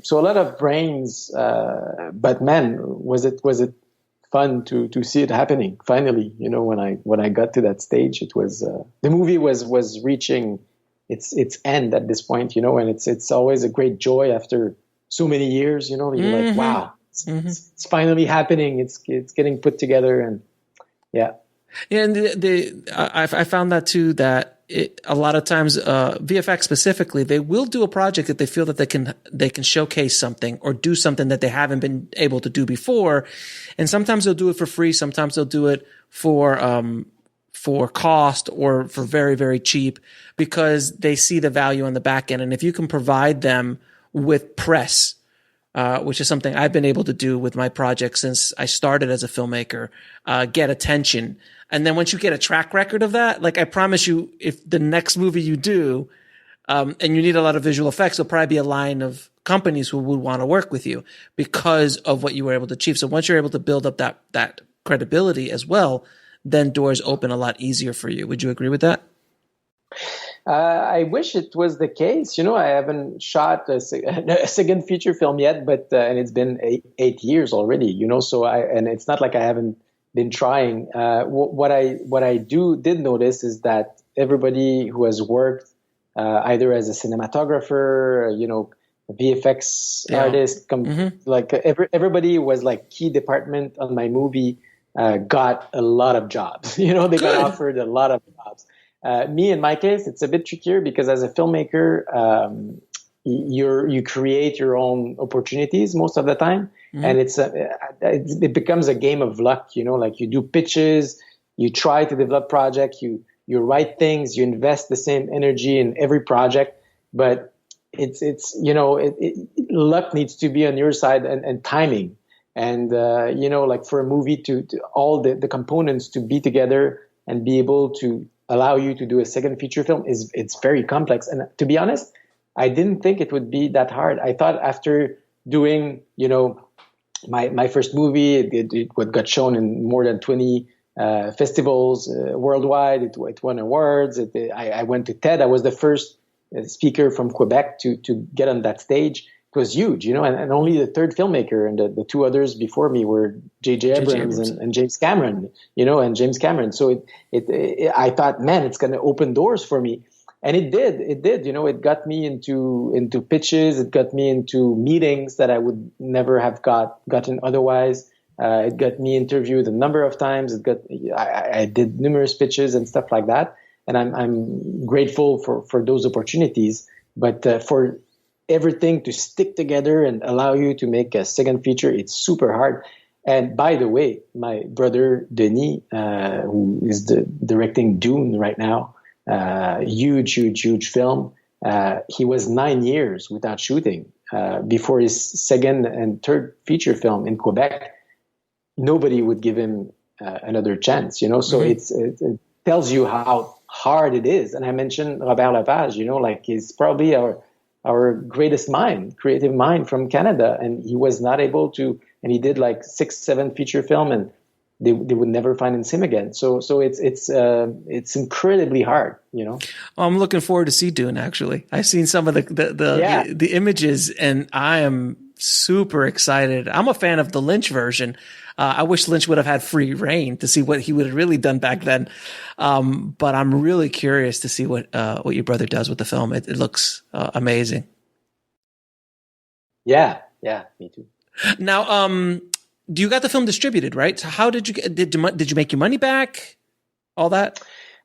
Speaker 4: so a lot of brains. But man, was it fun to see it happening finally? When I got to that stage, it was the movie was reaching its end at this point, and it's always a great joy after so many years. You're like, wow, it's finally happening. It's getting put together, and yeah.
Speaker 2: Yeah, and I found that too, that a lot of times VFX specifically, they will do a project that they feel that they can showcase something or do something that they haven't been able to do before, and sometimes they'll do it for free, sometimes they'll do it for cost or for very, very cheap, because they see the value on the back end. And if you can provide them with press which is something I've been able to do with my project since I started as a filmmaker, get attention. And then once you get a track record of that, like I promise you, if the next movie you do, and you need a lot of visual effects, there'll probably be a line of companies who would want to work with you because of what you were able to achieve. So once you're able to build up that credibility as well, then doors open a lot easier for you. Would you agree with that?
Speaker 4: I wish it was the case. I haven't shot a second feature film yet, but and it's been 8 years already. So and it's not like I haven't been trying. What I did notice is that everybody who has worked either as a cinematographer, VFX artist, like everybody who was like key department on my movie got a lot of jobs. They got offered a lot of jobs. Me, in my case, it's a bit trickier because as a filmmaker, you create your own opportunities most of the time, and it becomes a game of luck. Like you do pitches, you try to develop projects, you write things, you invest the same energy in every project, but luck needs to be on your side and timing, and like for a movie to all the components to be together and be able to allow you to do a second feature film it's very complex. And to be honest, I didn't think it would be that hard. I thought after doing, my first movie, it got shown in more than 20 festivals worldwide. It won awards. I went to TED. I was the first speaker from Quebec to get on that stage. It was huge, and only the third filmmaker, and the two others before me were J.J. Abrams and James Cameron, and James Cameron. So I thought, man, it's going to open doors for me. And it did. It got me into pitches. It got me into meetings that I would never have gotten otherwise. It got me interviewed a number of times. I did numerous pitches and stuff like that. And I'm grateful for those opportunities. But for everything to stick together and allow you to make a second feature, it's super hard. And by the way, my brother Denis, who is directing Dune right now, huge film. He was 9 years without shooting before his second and third feature film in Quebec. Nobody would give him another chance, So it tells you how hard it is. And I mentioned Robert Lepage, like he's probably our greatest creative mind from Canada, and he was not able to. And he did like 6-7 feature film, and they would never finance him again. So it's incredibly hard,
Speaker 2: I'm looking forward to see Dune. Actually, I've seen some of the images, and I am super excited. I'm a fan of the Lynch version. I wish Lynch would have had free reign to see what he would have really done back then. But I'm really curious to see what your brother does with the film. It looks amazing.
Speaker 4: Yeah, me too.
Speaker 2: Now, do you got the film distributed, right? So how did you make your money back? All that?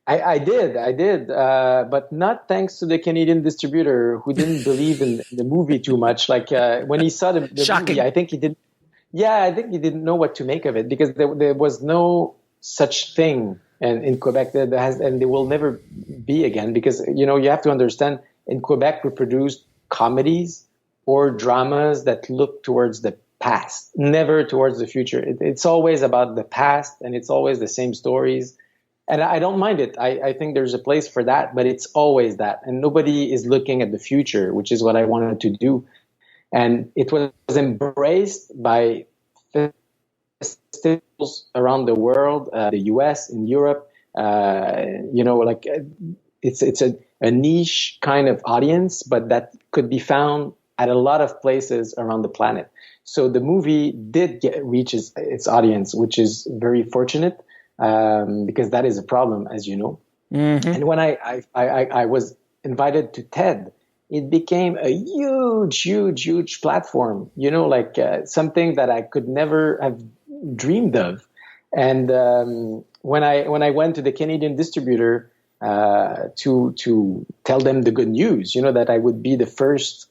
Speaker 4: I did, but not thanks to the Canadian distributor who didn't believe in the movie too much. Like when he saw the movie, I think he didn't. Yeah, I think he didn't know what to make of it because there was no such thing in Quebec and there will never be again because you have to understand in Quebec we produce comedies or dramas that look towards the past, never towards the future. It's always about the past and it's always the same stories. And I don't mind it. I think there's a place for that, but it's always that. And nobody is looking at the future, which is what I wanted to do. And it was embraced by festivals around the world, the US, in Europe. It's a niche kind of audience, but that could be found at a lot of places around the planet. So the movie did reach its audience, which is very fortunate. Because that is a problem, as you know. Mm-hmm. And when I was invited to TED, it became a huge platform, something that I could never have dreamed of. And when I went to the Canadian distributor to tell them the good news, that I would be the first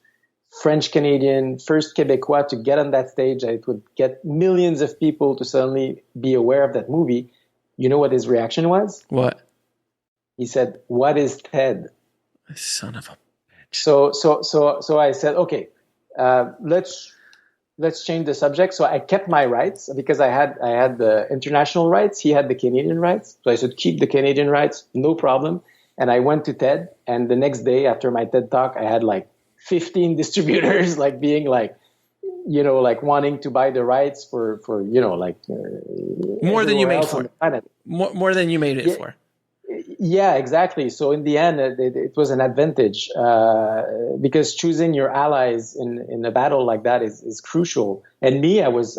Speaker 4: French Canadian, first Quebecois to get on that stage, it would get millions of people to suddenly be aware of that movie. You know what his reaction was?
Speaker 2: What?
Speaker 4: He said, "What is TED?"
Speaker 2: Son of a bitch.
Speaker 4: So I said, okay, let's let's change the subject. So I kept my rights because I had the international rights. He had the Canadian rights. So I said, keep the Canadian rights, no problem. And I went to TED. And the next day after my TED talk, I had like 15 distributors, like being like, like wanting to buy the rights for
Speaker 2: more than you made for it. More than you made it for.
Speaker 4: Yeah, exactly. So in the end, it was an advantage because choosing your allies in a battle like that is crucial. And me, I was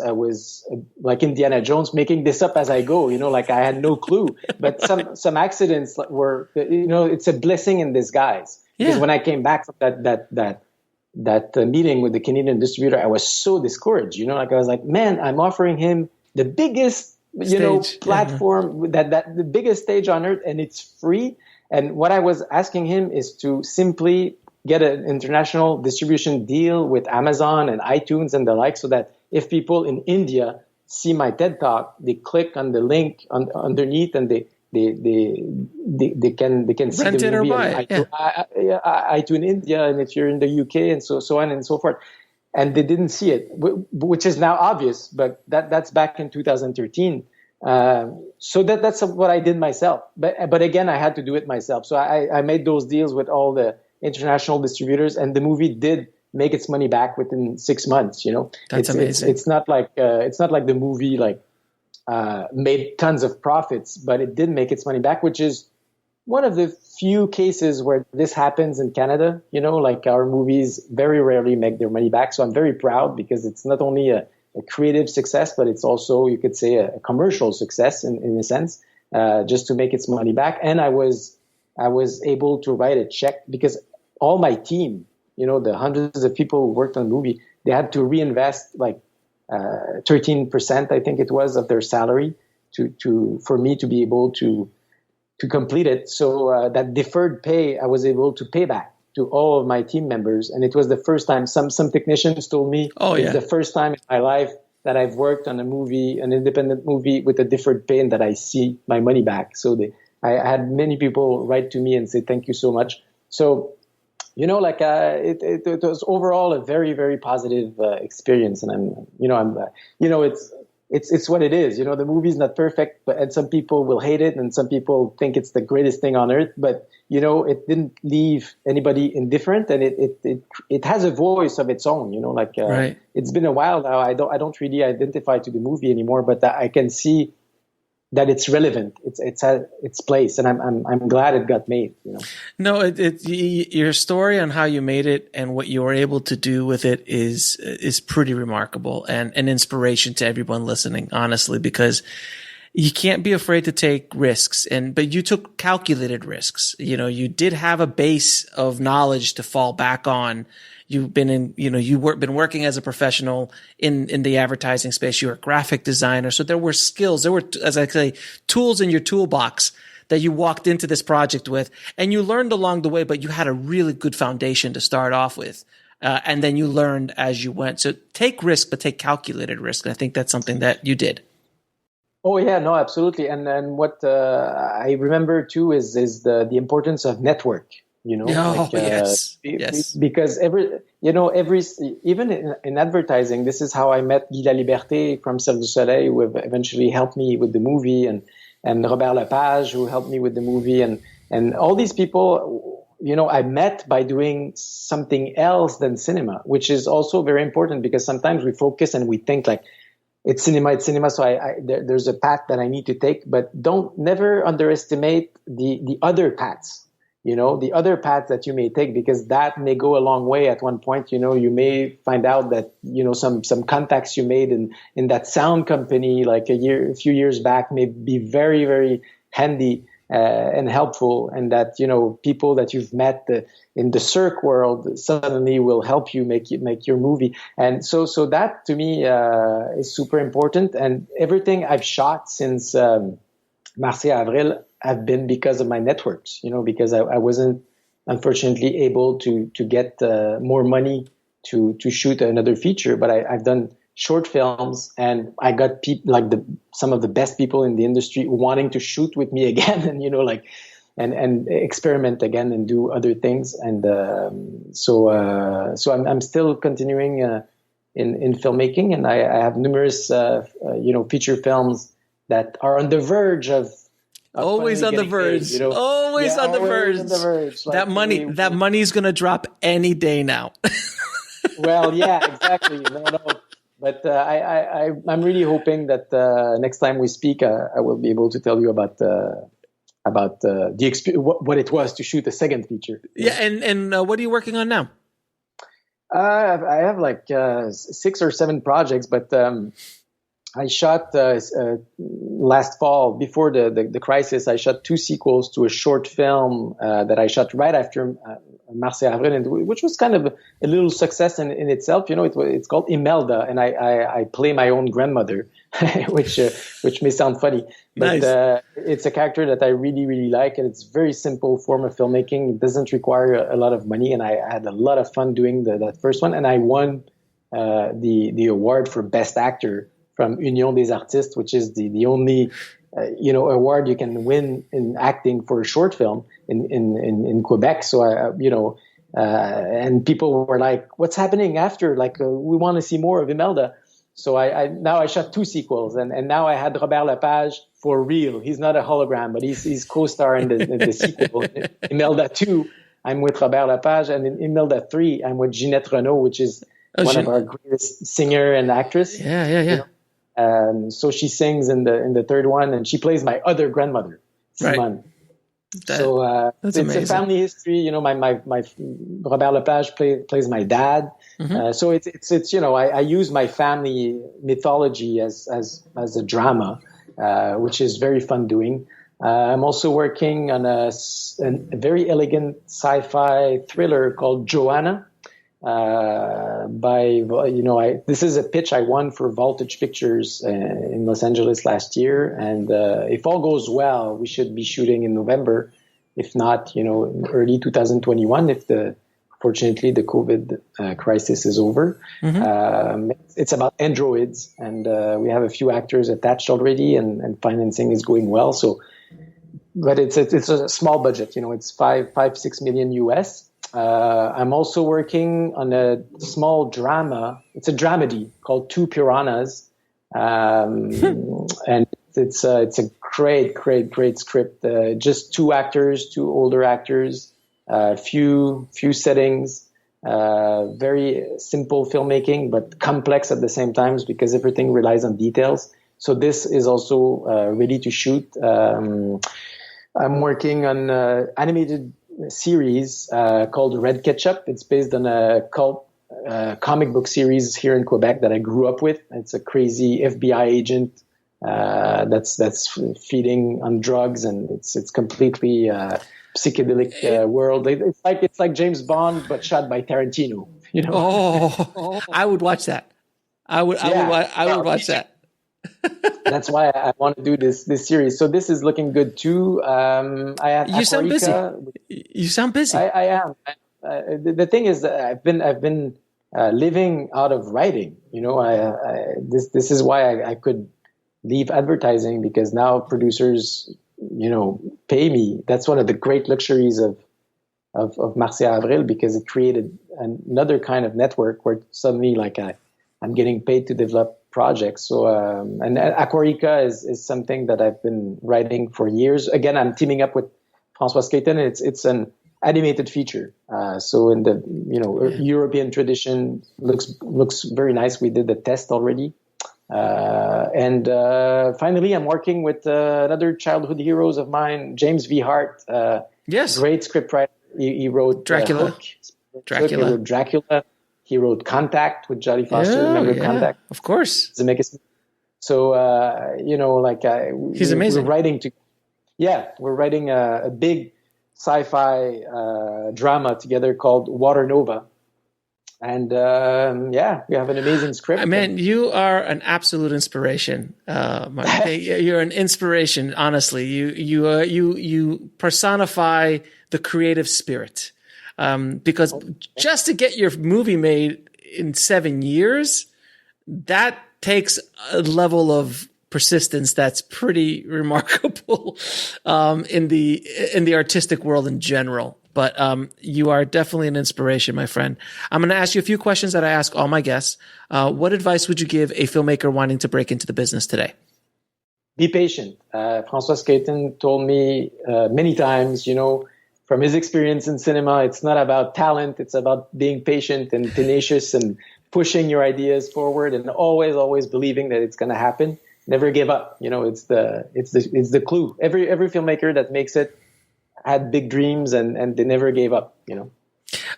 Speaker 4: like Indiana Jones, making this up as I go. Like I had no clue. But some accidents were, it's a blessing in disguise. Because when I came back from that meeting with the Canadian distributor, I was so discouraged. Like I was like, man, I'm offering him the biggest platform, that the biggest stage on earth, and it's free. And what I was asking him is to simply get an international distribution deal with Amazon and iTunes and the like, so that if people in India see my TED talk, they click on the link underneath and they can see
Speaker 2: rent
Speaker 4: the
Speaker 2: it or
Speaker 4: movie
Speaker 2: buy it.
Speaker 4: iTunes India, and if you're in the UK and so on and so forth. And they didn't see it, which is now obvious, but that's back in 2013. So that's what I did myself. But again, I had to do it myself. So I made those deals with all the international distributors, and the movie did make its money back within 6 months.
Speaker 2: That's amazing.
Speaker 4: It's not like the movie made tons of profits, but it did make its money back, which is one of the few cases where this happens in Canada. Like our movies very rarely make their money back. So I'm very proud because it's not only a creative success, but it's also, you could say, a commercial success in a sense, just to make its money back. And I was able to write a check because all my team, the hundreds of people who worked on the movie, they had to reinvest 13%, I think it was, of their salary for me to be able to complete it. So that deferred pay, I was able to pay back to all of my team members. And it was the first time some technicians told me it's the first time in my life that I've worked on a movie, an independent movie with a deferred pay, and that I see my money back. So I had many people write to me and say, thank you so much. So, it was overall a very, very positive experience. And it's what it is. The movie's not perfect, and some people will hate it, and some people think it's the greatest thing on earth. But it didn't leave anybody indifferent, and it has a voice of its own.
Speaker 2: Right.
Speaker 4: It's been a while now. I don't really identify to the movie anymore, but I can see that it's relevant. It's at its place, and I'm glad it got made.
Speaker 2: No, your story on how you made it and what you were able to do with it is pretty remarkable and an inspiration to everyone listening, honestly, because you can't be afraid to take risks, but you took calculated risks. You did have a base of knowledge to fall back on. You've been been working as a professional in the advertising space. You're a graphic designer. So there were skills, as I say, tools in your toolbox that you walked into this project with, and you learned along the way, but you had a really good foundation to start off with. And then you learned as you went. So take risk, but take calculated risk. And I think that's something that you did.
Speaker 4: Oh yeah, no, absolutely. And what I remember too is the importance of network.
Speaker 2: Yes.
Speaker 4: Because even in advertising, this is how I met Guy Laliberté from Cirque du Soleil, who eventually helped me with the movie, and Robert Lepage, who helped me with the movie, and all these people, I met by doing something else than cinema, which is also very important because sometimes we focus and we think like it's cinema. So there's a path that I need to take, but never underestimate the other paths. The other path that you may take, because that may go a long way at one point. You may find out that, some contacts you made in that sound company, like a few years back, may be very, very handy and helpful. And that, people that you've met in the Cirque world suddenly will help you make your movie. And so that to me is super important. And everything I've shot since Mars and Avril have been because of my networks, because I wasn't unfortunately able to get more money to shoot another feature, but I've done short films, and I got some of the best people in the industry wanting to shoot with me again, and and experiment again and do other things, and so I'm still continuing in filmmaking, and I have numerous feature films that are on the verge of
Speaker 2: always on the verge. Made, always on the verge. Like that money's going to drop any day now.
Speaker 4: Well, yeah, exactly. No. But I'm really hoping that next time we speak, I will be able to tell you about the experience, what it was to shoot a second feature.
Speaker 2: Yeah, and what are you working on now?
Speaker 4: I have like 6 or 7 projects, but I shot last fall, before the crisis, I shot 2 sequels to a short film that I shot right after Mars and Avril, which was kind of a little success in itself. You know, it's called Imelda, and I play my own grandmother, which may sound funny, but nice. It's a character that I really, really like, and it's a very simple form of filmmaking. It doesn't require a lot of money, and I had a lot of fun doing that first one, and I won the award for Best Actor from Union des Artistes, which is the only award you can win in acting for a short film in Quebec. So and people were like, "What's happening after? Like, we want to see more of Imelda." So I shot 2 sequels, and now I had Robert Lepage for real. He's not a hologram, but he's co-star in the sequel. Imelda 2, I'm with Robert Lepage, and in Imelda 3, I'm with Ginette Renault, which is one of our greatest singer and actress.
Speaker 2: Yeah.
Speaker 4: You know? So she sings in the third one, and she plays my other grandmother, Simone. Right. It's amazing. A family history. You know, my Robert Lepage plays my dad. Mm-hmm. So it's I use my family mythology as a drama, which is very fun doing. I'm also working on a very elegant sci-fi thriller called Joanna. This is a pitch I won for Voltage Pictures in Los Angeles last year, and if all goes well, we should be shooting in November, if not, early 2021, if fortunately the COVID crisis is over. Mm-hmm. It's about androids, and we have a few actors attached already, and financing is going well. So, but it's a small budget, it's 5-6 million US. I'm also working on a small drama. It's a dramedy called Two Piranhas, and it's a great script. Just 2 actors, 2 older actors, few settings. Very simple filmmaking, but complex at the same time because everything relies on details. So this is also ready to shoot. I'm working on animated series called Red Ketchup. It's based on a cult comic book series here in Quebec that I grew up with. It's a crazy FBI agent that's feeding on drugs, and it's completely psychedelic world. It's like James Bond but shot by Tarantino.
Speaker 2: I would watch that. I would watch that.
Speaker 4: That's why I want to do this series. So this is looking good too.
Speaker 2: You sound busy. You sound busy.
Speaker 4: I am. The thing is, I've been living out of writing. This is why I could leave advertising, because now producers, pay me. That's one of the great luxuries of Mars and Avril, because it created another kind of network where suddenly, I'm getting paid to develop projects. So, and Aquarica is something that I've been writing for years. Again, I'm teaming up with François Skayton. It's an animated feature. So in the, European tradition, looks very nice. We did the test already. And finally, I'm working with another childhood heroes of mine, James V. Hart.
Speaker 2: Yes.
Speaker 4: Great scriptwriter. He wrote
Speaker 2: Dracula.
Speaker 4: He wrote Dracula. He wrote Contact with Jodie Foster. Remember Contact?
Speaker 2: Of course.
Speaker 4: So,
Speaker 2: he's amazing.
Speaker 4: We're writing a big sci-fi drama together called Water Nova. And we have an amazing script.
Speaker 2: Man, you are an absolute inspiration, Martin. You're an inspiration, honestly. You personify the creative spirit. Because just to get your movie made in 7 years, that takes a level of persistence that's pretty remarkable in the artistic world in general. But you are definitely an inspiration, my friend. I'm going to ask you a few questions that I ask all my guests. What advice would you give a filmmaker wanting to break into the business today?
Speaker 4: Be patient. François Scaton told me many times, from his experience in cinema, it's not about talent. It's about being patient and tenacious and pushing your ideas forward and always believing that it's going to happen. Never give up. It's the clue. Every filmmaker that makes it had big dreams and they never gave up.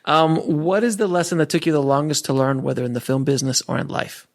Speaker 2: What is the lesson that took you the longest to learn, whether in the film business or in life?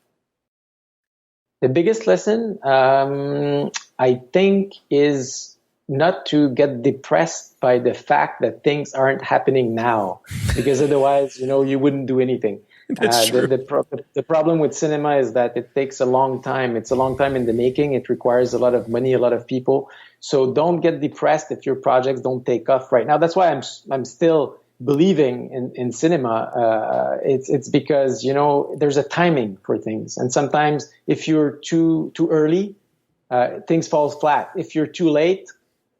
Speaker 4: The biggest lesson, I think, is not to get depressed by the fact that things aren't happening now, because otherwise, you wouldn't do anything.
Speaker 2: That's true.
Speaker 4: The problem with cinema is that it takes a long time. It's a long time in the making. It requires a lot of money, a lot of people. So don't get depressed if your projects don't take off right now. That's why I'm still believing in cinema. It's because there's a timing for things, and sometimes if you're too early, things fall flat. If you're too late,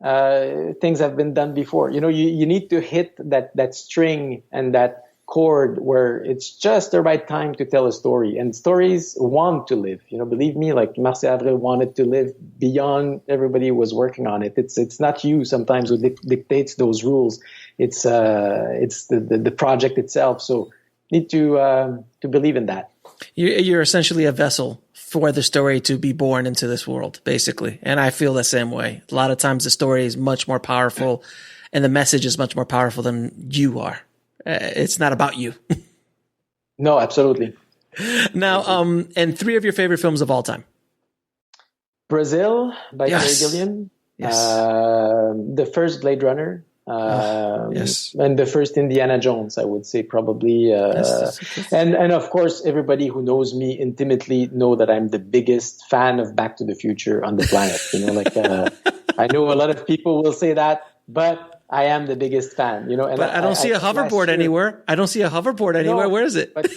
Speaker 4: things have been done before. You need to hit that string and that chord where it's just the right time to tell a story, and stories want to live. Believe me, like Mars and Avril wanted to live beyond everybody was working on it. It's not you sometimes who dictates those rules. It's the project itself. So need to believe in that.
Speaker 2: You're essentially a vessel for the story to be born into this world, basically. And I feel the same way. A lot of times the story is much more powerful and the message is much more powerful than you are. It's not about you.
Speaker 4: No, absolutely.
Speaker 2: Now, and 3 of your favorite films of all time.
Speaker 4: Brazil by Terry Gilliam.
Speaker 2: Yes.
Speaker 4: The first Blade Runner.
Speaker 2: Yes.
Speaker 4: And the first Indiana Jones, I would say probably. And of course, everybody who knows me intimately know that I'm the biggest fan of Back to the Future on the planet. I know a lot of people will say that, but I am the biggest fan, And
Speaker 2: but I don't see a hoverboard anywhere. I don't see a hoverboard anywhere. No, where is it?
Speaker 4: But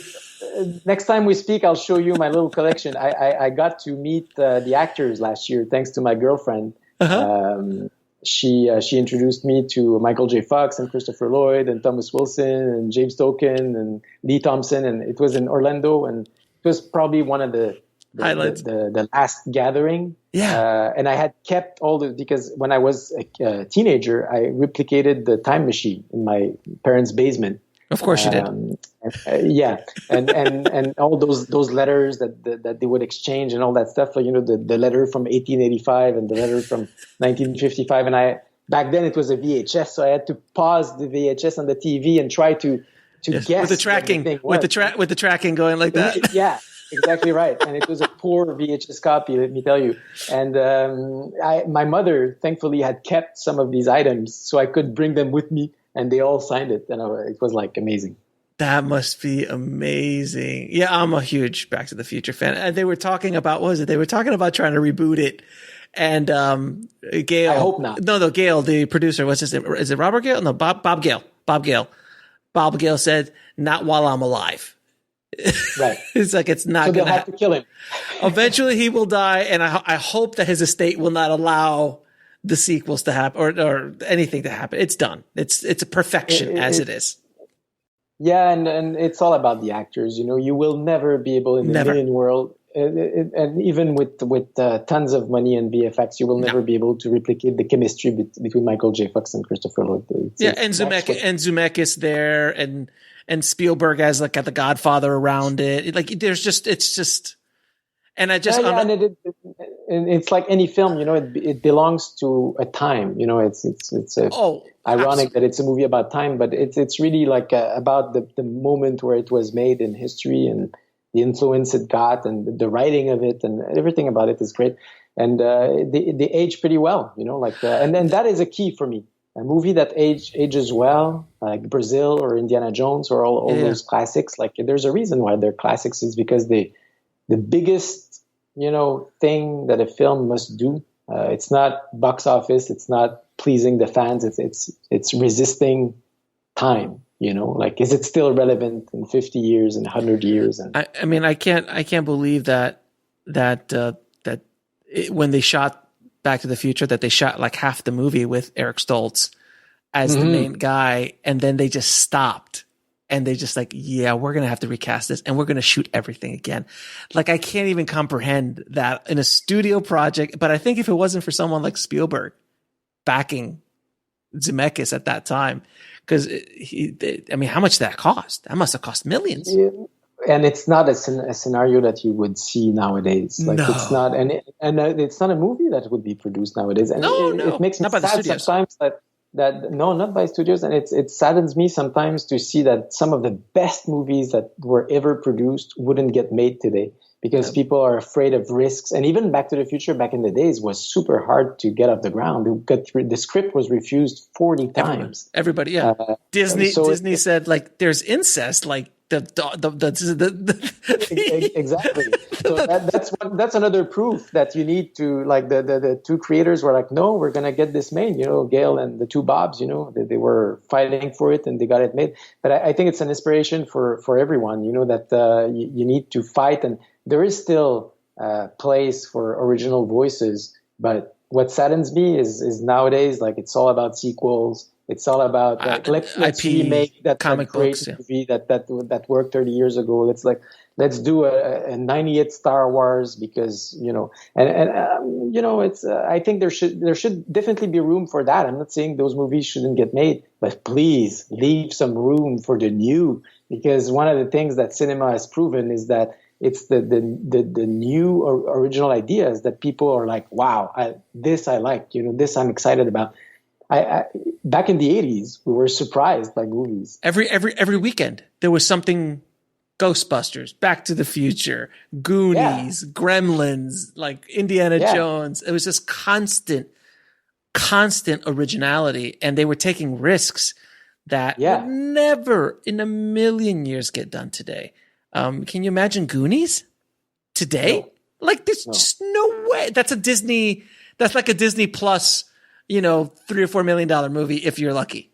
Speaker 4: next time we speak, I'll show you my little collection. I got to meet the actors last year thanks to my girlfriend. Uh-huh. She introduced me to Michael J. Fox and Christopher Lloyd and Thomas Wilson and James Token and Lee Thompson, and it was in Orlando, and it was probably one of the
Speaker 2: highlights.
Speaker 4: The last gathering.
Speaker 2: Yeah.
Speaker 4: And I had kept because when I was a teenager, I replicated the time machine in my parents' basement.
Speaker 2: Of course you did.
Speaker 4: And all those letters that they would exchange and all that stuff, the letter from 1885 and the letter from 1955. And back then it was a VHS, so I had to pause the VHS on the TV and try to guess
Speaker 2: with the tracking going like that.
Speaker 4: Yeah. Exactly right. And it was a poor VHS copy, let me tell you. And my mother, thankfully, had kept some of these items so I could bring them with me, and they all signed it. And it was amazing.
Speaker 2: That must be amazing. Yeah, I'm a huge Back to the Future fan. And they were talking about, what was it? They were talking about trying to reboot it. And Gale.
Speaker 4: I hope not.
Speaker 2: No, Gale, the producer, what's his name? Is it Robert Gale? No, Bob Gale. Bob Gale said, "Not while I'm alive."
Speaker 4: Right.
Speaker 2: It's it's not
Speaker 4: so
Speaker 2: going
Speaker 4: to have to kill him.
Speaker 2: Eventually he will die, and I hope that his estate will not allow the sequels to happen or anything to happen. It's done. It's a perfection as it is.
Speaker 4: Yeah, and it's all about the actors. You will never be able in the million world, and even with tons of money and VFX, you will never be able to replicate the chemistry between Michael J. Fox and Christopher Lloyd.
Speaker 2: And Zemeckis there, and Spielberg as the Godfather around it. And I just
Speaker 4: and it's like any film, it belongs to a time. It's ironic that it's a movie about time, but it's really about the moment where it was made in history and the influence it got and the writing of it and everything about it is great. And they age pretty well, and then that is a key for me. A movie that ages well, like Brazil or Indiana Jones or all those classics. There's a reason why they're classics, is because the biggest thing that a film must do. It's not box office. It's not pleasing the fans. It's resisting time. Is it still relevant in 50 years and 100 years? And
Speaker 2: I can't believe that when they shot Back to the Future, that they shot half the movie with Eric Stoltz as the main guy, and then they just stopped. And they just like, yeah, we're going to have to recast this and we're going to shoot everything again. Like, I can't even comprehend that in a studio project. But I think if it wasn't for someone like Spielberg backing Zemeckis at that time, because I mean, how much did that cost? That must have cost millions.
Speaker 4: Yeah. And it's not a scenario that you would see nowadays. Like,
Speaker 2: No.
Speaker 4: it's not, and it's not a movie that would be produced nowadays. And
Speaker 2: No,
Speaker 4: it makes me
Speaker 2: not by the
Speaker 4: sad
Speaker 2: studios.
Speaker 4: sometimes that no, not by studios, and it saddens me sometimes to see that some of the best movies that were ever produced wouldn't get made today because people are afraid of risks. And even Back to the Future back in the days was super hard to get off the ground. The script was refused 40 times.
Speaker 2: Everybody, yeah. Disney said, like, there's incest, like
Speaker 4: exactly. So that's another proof that you need to, like, the two creators were like, no, we're gonna get this made. Gail and the two Bobs, they were fighting for it and they got it made. But I think it's an inspiration for everyone. That you need to fight, and there is still place for original voices. But what saddens me is nowadays, like, it's all about sequels. It's all about let's remake that
Speaker 2: comic
Speaker 4: great
Speaker 2: books,
Speaker 4: movie that worked 30 years ago. Let's do a 90th Star Wars because it's I think there should definitely be room for that. I'm not saying those movies shouldn't get made, but please leave some room for the new, because one of the things that cinema has proven is that it's the new original ideas that people are like, wow, this I like, this I'm excited about. I back in the 80s, we were surprised by movies.
Speaker 2: Every weekend there was something. Ghostbusters, Back to the Future, Goonies, Gremlins, like Indiana Jones. It was just constant originality, and they were taking risks that would never in a million years get done today. Can you imagine Goonies today? No. Like, there's just no way. That's like a Disney Plus, $3 or $4 million movie if you're lucky.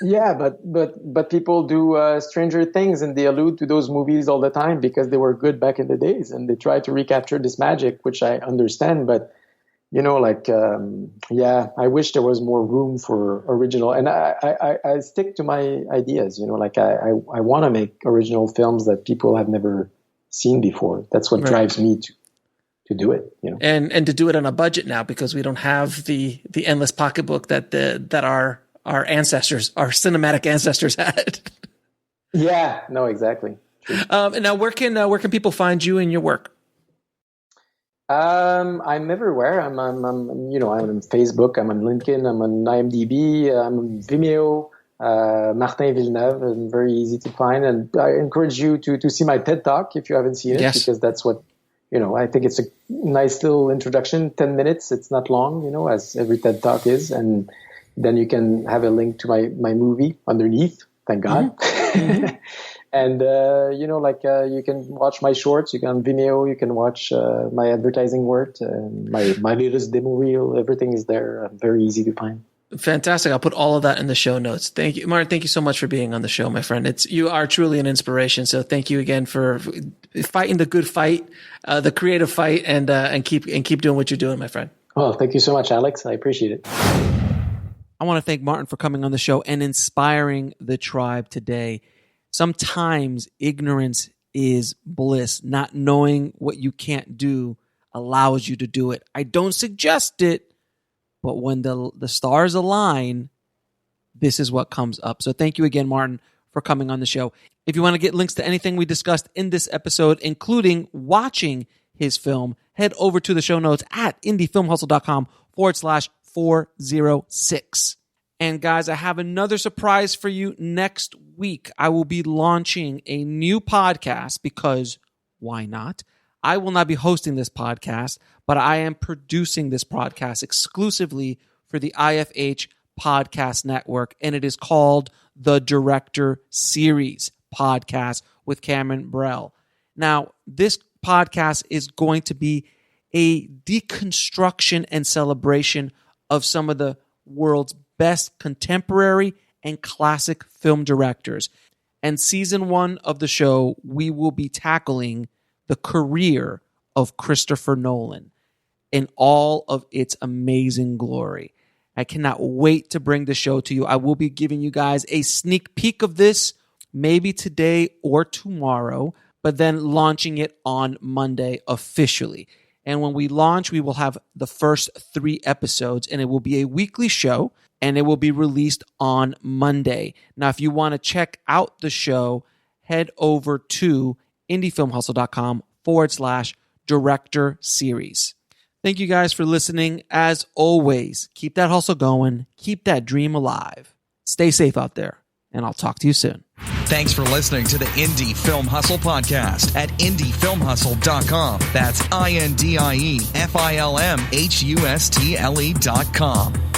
Speaker 4: Yeah, but people do Stranger Things, and they allude to those movies all the time because they were good back in the days, and they try to recapture this magic, which I understand. But I wish there was more room for original, and I stick to my ideas. I want to make original films that people have never seen before. That's what drives me to do it.
Speaker 2: And to do it on a budget now, because we don't have the endless pocketbook that our ancestors, our cinematic ancestors had.
Speaker 4: Yeah, no, exactly.
Speaker 2: And now where can people find you and your work?
Speaker 4: I'm everywhere. I'm on Facebook, I'm on LinkedIn, I'm on IMDb, I'm on Vimeo, Martin Villeneuve, and very easy to find. And I encourage you to see my TEDTalk if you haven't seen it, because that's what, I think it's a nice little introduction, 10 minutes. It's not long, as every TEDTalk is. And then you can have a link to my movie underneath. Thank God. Mm-hmm. And, you can watch my shorts. You can on Vimeo. You can watch my advertising work, my latest demo reel. Everything is there. Very easy to find.
Speaker 2: Fantastic. I'll put all of that in the show notes. Thank you, Martin. Thank you so much for being on the show, my friend. You are truly an inspiration. So thank you again for fighting the good fight, the creative fight, and keep doing what you're doing, my friend.
Speaker 4: Oh, thank you so much, Alex. I appreciate it.
Speaker 2: I want to thank Martin for coming on the show and inspiring the tribe today. Sometimes ignorance is bliss. Not knowing what you can't do allows you to do it. I don't suggest it, but when the stars align, this is what comes up. So thank you again, Martin, for coming on the show. If you want to get links to anything we discussed in this episode, including watching his film, head over to the show notes at indiefilmhustle.com/406. And guys, I have another surprise for you next week. I will be launching a new podcast because why not? I will not be hosting this podcast, but I am producing this podcast exclusively for the IFH Podcast Network, and it is called the Director Series Podcast with Cameron Burrell. Now, this podcast is going to be a deconstruction and celebration of some of the world's best contemporary and classic film directors. And season 1 of the show, we will be tackling the career of Christopher Nolan in all of its amazing glory. I cannot wait to bring the show to you. I will be giving you guys a sneak peek of this maybe today or tomorrow, but then launching it on Monday officially. And when we launch, we will have the first 3 episodes, and it will be a weekly show, and it will be released on Monday. Now, if you want to check out the show, head over to indiefilmhustle.com/director series. Thank you guys for listening. As always, keep that hustle going. Keep that dream alive. Stay safe out there, and I'll talk to you soon.
Speaker 3: Thanks for listening to the Indie Film Hustle podcast at indiefilmhustle.com. That's INDIEFILMHUSTLE.com.